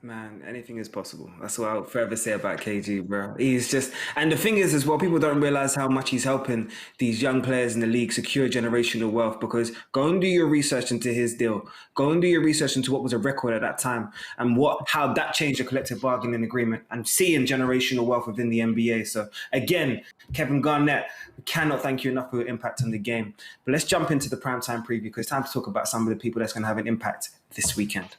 S2: Man, anything is possible. That's what I'll forever say about KG, bro. He's just, and the thing is as well, people don't realize how much he's helping these young players in the league secure generational wealth, because go and do your research into his deal. Go and do your research into what was a record at that time and how that changed the collective bargaining agreement and seeing generational wealth within the NBA. So again, Kevin Garnett, we cannot thank you enough for your impact on the game. But let's jump into the primetime preview, because it's time to talk about some of the people that's going to have an impact this weekend.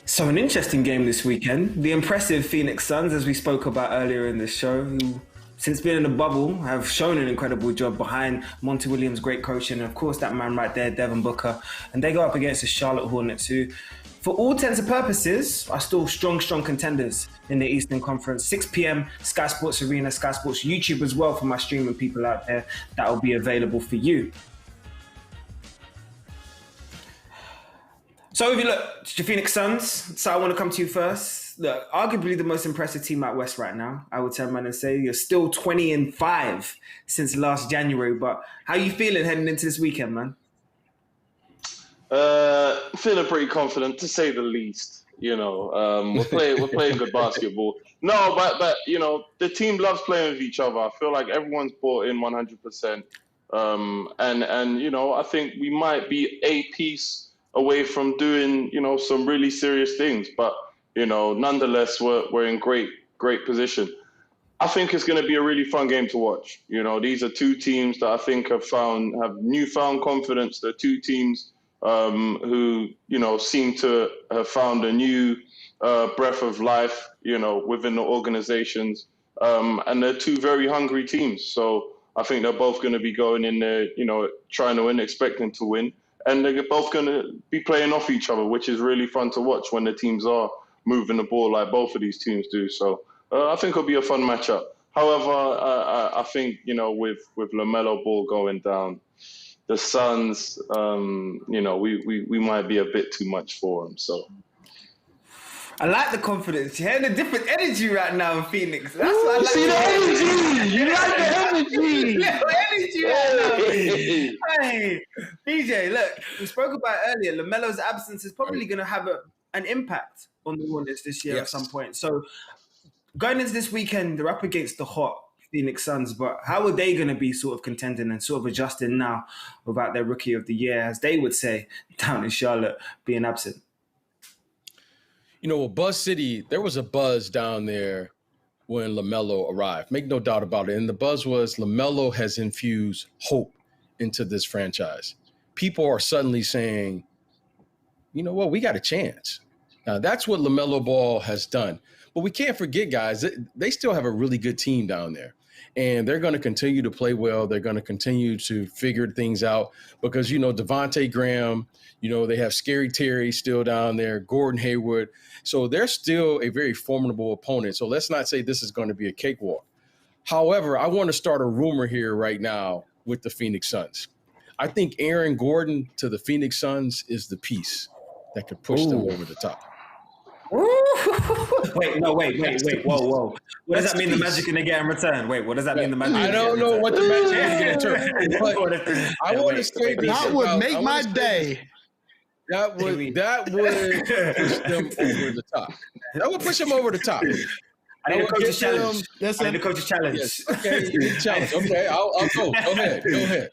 S2: So an interesting game this weekend. The impressive Phoenix Suns, as we spoke about earlier in the show, who since being in the bubble have shown an incredible job behind Monty Williams' great coaching, and of course that man right there, Devin Booker. And they go up against the Charlotte Hornets, who, for all intents and purposes, are still strong contenders in the Eastern Conference. 6 p.m. Sky Sports Arena, Sky Sports YouTube as well for my streaming people out there. That will be available for you. So if you look, it's your Phoenix Suns. So I want to come to you first. Look, arguably the most impressive team out West right now. I would turn around and say you're still 20-5 since last January. But how are you feeling heading into this weekend, man?
S5: Feeling pretty confident, to say the least. You know, we're playing good basketball. No, but you know, the team loves playing with each other. I feel like everyone's bought in 100%. And you know, I think we might be a piece away from doing, you know, some really serious things. But, you know, nonetheless, we're in great position. I think it's going to be a really fun game to watch. You know, these are two teams that I think have newfound confidence. They're two teams who, you know, seem to have found a new breath of life, you know, within the organizations. And they're two very hungry teams. So I think they're both going to be going in there, you know, trying to win, expecting to win. And they're both going to be playing off each other, which is really fun to watch when the teams are moving the ball like both of these teams do. So I think it'll be a fun matchup. However, I think, you know, with LaMelo Ball going down, the Suns, you know, we might be a bit too much for them. So
S2: I like the confidence. You're having a different energy right now in Phoenix. That's what I like.
S5: See the energy. You like the energy.
S2: Energy right now. Hey, BJ, look, we spoke about earlier. LaMelo's absence is probably going to have an impact on the Hornets this year at some point. So going into this weekend, they're up against the hot Phoenix Suns, but how are they going to be sort of contending and sort of adjusting now without their rookie of the year, as they would say, down in Charlotte, being absent?
S3: You know, Buzz City, there was a buzz down there when LaMelo arrived. Make no doubt about it. And the buzz was LaMelo has infused hope into this franchise. People are suddenly saying, you know what, we got a chance. Now, that's what LaMelo Ball has done. But we can't forget, guys, they still have a really good team down there. And they're going to continue to play well. They're going to continue to figure things out because, you know, Devontae Graham, you know, they have Scary Terry still down there, Gordon Hayward. So they're still a very formidable opponent. So let's not say this is going to be a cakewalk. However, I want to start a rumor here right now with the Phoenix Suns. I think Aaron Gordon to the Phoenix Suns is the piece that could push them over the top.
S2: Wait. Whoa. What does that mean the Magic going to get in return? Wait, what does that mean the Magic?
S3: I don't know what the Magic is going to get in return. I want to say this.
S4: That would make my day.
S3: That would push them over the top. That would push them over the top.
S2: I need a coach's challenge. I need a coach's challenge.
S3: Yes. Okay, you need a challenge. Okay, I'll go. Go ahead.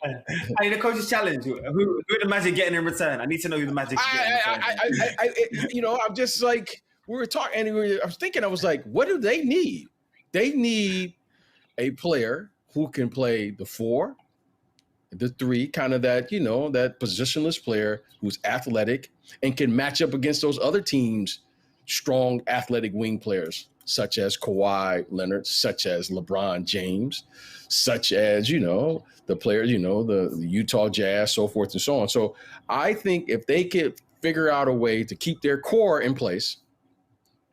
S2: I need a coach's challenge. Who are the Magic getting in return? I need to know who the Magic is getting in return.
S3: You know, I'm just like, we were talking, and I was thinking, I was like, what do they need? They need a player who can play the 4, the 3, kind of that, you know, that positionless player who's athletic and can match up against those other teams' strong athletic wing players, such as Kawhi Leonard, such as LeBron James, such as, you know, the players, you know, the Utah Jazz, so forth and so on. So I think if they could figure out a way to keep their core in place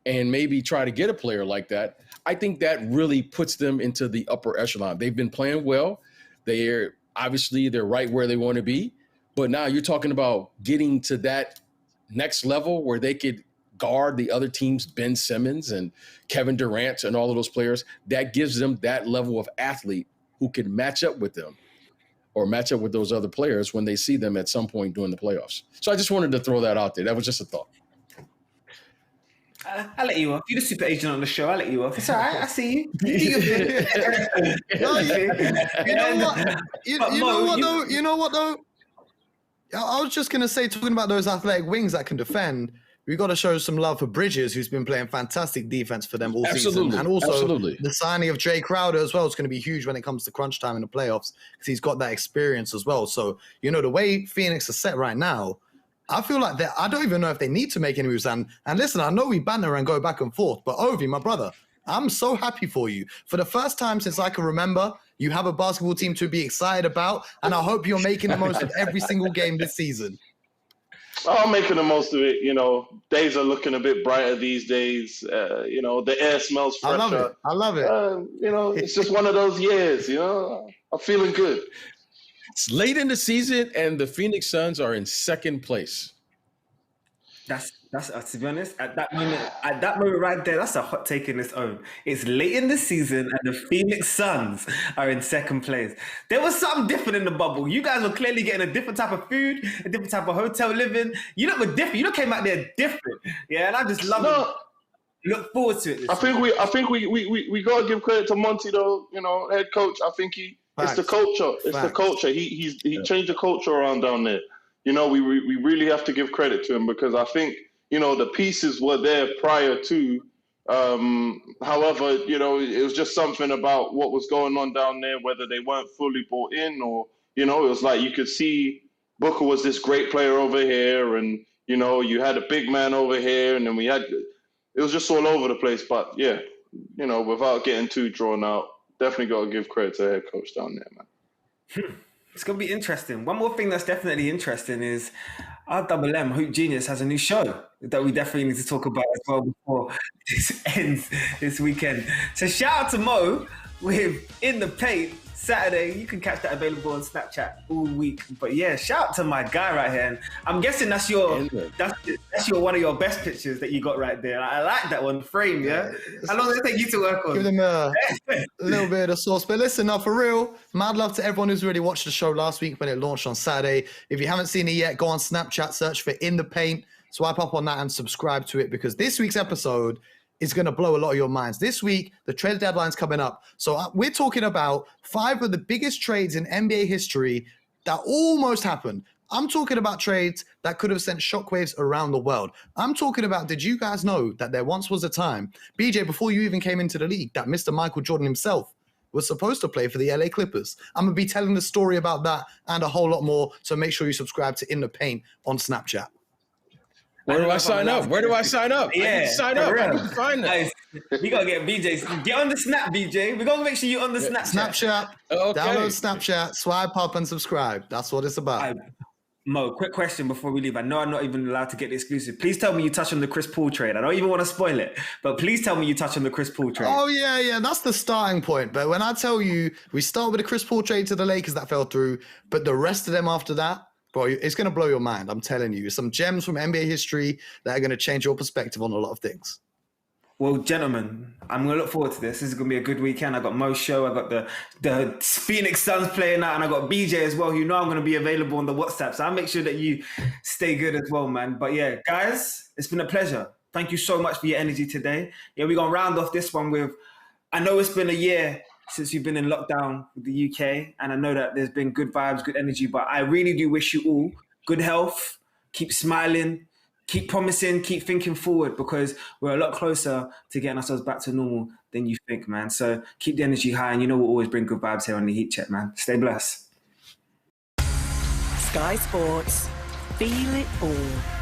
S3: and maybe try to get a player like that, I think that really puts them into the upper echelon. They've been playing well. They're right where they want to be. But now you're talking about getting to that next level where they could guard the other team's Ben Simmons and Kevin Durant and all of those players. That gives them that level of athlete who can match up with them or match up with those other players when they see them at some point during the playoffs. So I just wanted to throw that out there. That was just a thought.
S2: I'll let you off. You're the super agent on the show. I'll let you off. It's all right. I see you. You
S4: know what though? I was just going to say, talking about those athletic wings that can defend, we got to show some love for Bridges, who's been playing fantastic defense for them all season. And also the signing of Jay Crowder as well is going to be huge when it comes to crunch time in the playoffs because he's got that experience as well. So, the way Phoenix is set right now, I feel like I don't even know if they need to make any moves. And listen, I know we banter and go back and forth, but Ovie, my brother, I'm so happy for you. For the first time since I can remember, you have a basketball team to be excited about, and I hope you're making the most of every single game this season.
S5: I'm making the most of it. Days are looking a bit brighter these days. The air smells fresher.
S4: I love it.
S5: It's just one of those years. I'm feeling good.
S3: It's late in the season, and the Phoenix Suns are in second place.
S2: That's to be honest, at that moment right there, that's a hot take in its own. It's late in the season and the Phoenix Suns are in second place. There was something different in the bubble. You guys were clearly getting a different type of food, a different type of hotel living. You were different. You came out there different. Yeah, and I just love it. Look forward to it.
S5: I think we gotta give credit to Mooncey though, head coach. I think it's the culture. It's the culture. He changed the culture around down there. We really have to give credit to him because I think the pieces were there prior to. However, it was just something about what was going on down there, whether they weren't fully bought in or, it was like you could see Booker was this great player over here and, you had a big man over here and then it was just all over the place. But yeah, without getting too drawn out, definitely got to give credit to the head coach down there, man.
S2: It's going to be interesting. One more thing that's definitely interesting is RMM, Hoop Genius, has a new show that we definitely need to talk about as well before this ends this weekend. So shout out to Mo with In the Paint Saturday. You can catch that available on Snapchat all week. But yeah, shout out to my guy right here. And I'm guessing that's one of your best pictures that you got right there. I like that one frame, yeah? How long does it take you to work on?
S4: Give them a little bit of sauce. But listen, now for real, mad love to everyone who's already watched the show last week when it launched on Saturday. If you haven't seen it yet, go on Snapchat, search for In the Paint, swipe up on that and subscribe to it because this week's episode is going to blow a lot of your minds. This week, the trade deadline's coming up. So we're talking about 5 of the biggest trades in NBA history that almost happened. I'm talking about trades that could have sent shockwaves around the world. I'm talking about, did you guys know that there once was a time, BJ, before you even came into the league, that Mr. Michael Jordan himself was supposed to play for the LA Clippers? I'm going to be telling the story about that and a whole lot more. So make sure you subscribe to In the Paint on Snapchat.
S3: Where do I sign up? Where do I sign up?
S2: Yeah,
S3: I need to sign up. I need to find that.
S2: We got to get BJ. Get on the Snap, BJ. We're going to make sure you're on the
S4: Snapchat.
S3: Okay.
S4: Download Snapchat, swipe up and subscribe. That's what it's about.
S2: Mo, quick question before we leave. I know I'm not even allowed to get the exclusive. Please tell me you touch on the Chris Paul trade. I don't even want to spoil it, but please tell me you touch on the Chris Paul trade.
S4: Oh, yeah. That's the starting point. But when I tell you, we start with the Chris Paul trade to the Lakers that fell through, but the rest of them after that, bro, it's going to blow your mind. I'm telling you. Some gems from NBA history that are going to change your perspective on a lot of things.
S2: Well, gentlemen, I'm going to look forward to this. This is going to be a good weekend. I got Mo's show. I got the Phoenix Suns playing out, and I got BJ as well. You know I'm going to be available on the WhatsApp, so I'll make sure that you stay good as well, man. But yeah, guys, it's been a pleasure. Thank you so much for your energy today. Yeah, we're going to round off this one with, I know it's been a year since you've been in lockdown with the UK, and I know that there's been good vibes, good energy, but I really do wish you all good health, keep smiling, keep promising, keep thinking forward, because we're a lot closer to getting ourselves back to normal than you think, man. So keep the energy high, and you know we'll always bring good vibes here on the Heat Check, man. Stay blessed.
S6: Sky Sports. Feel it all.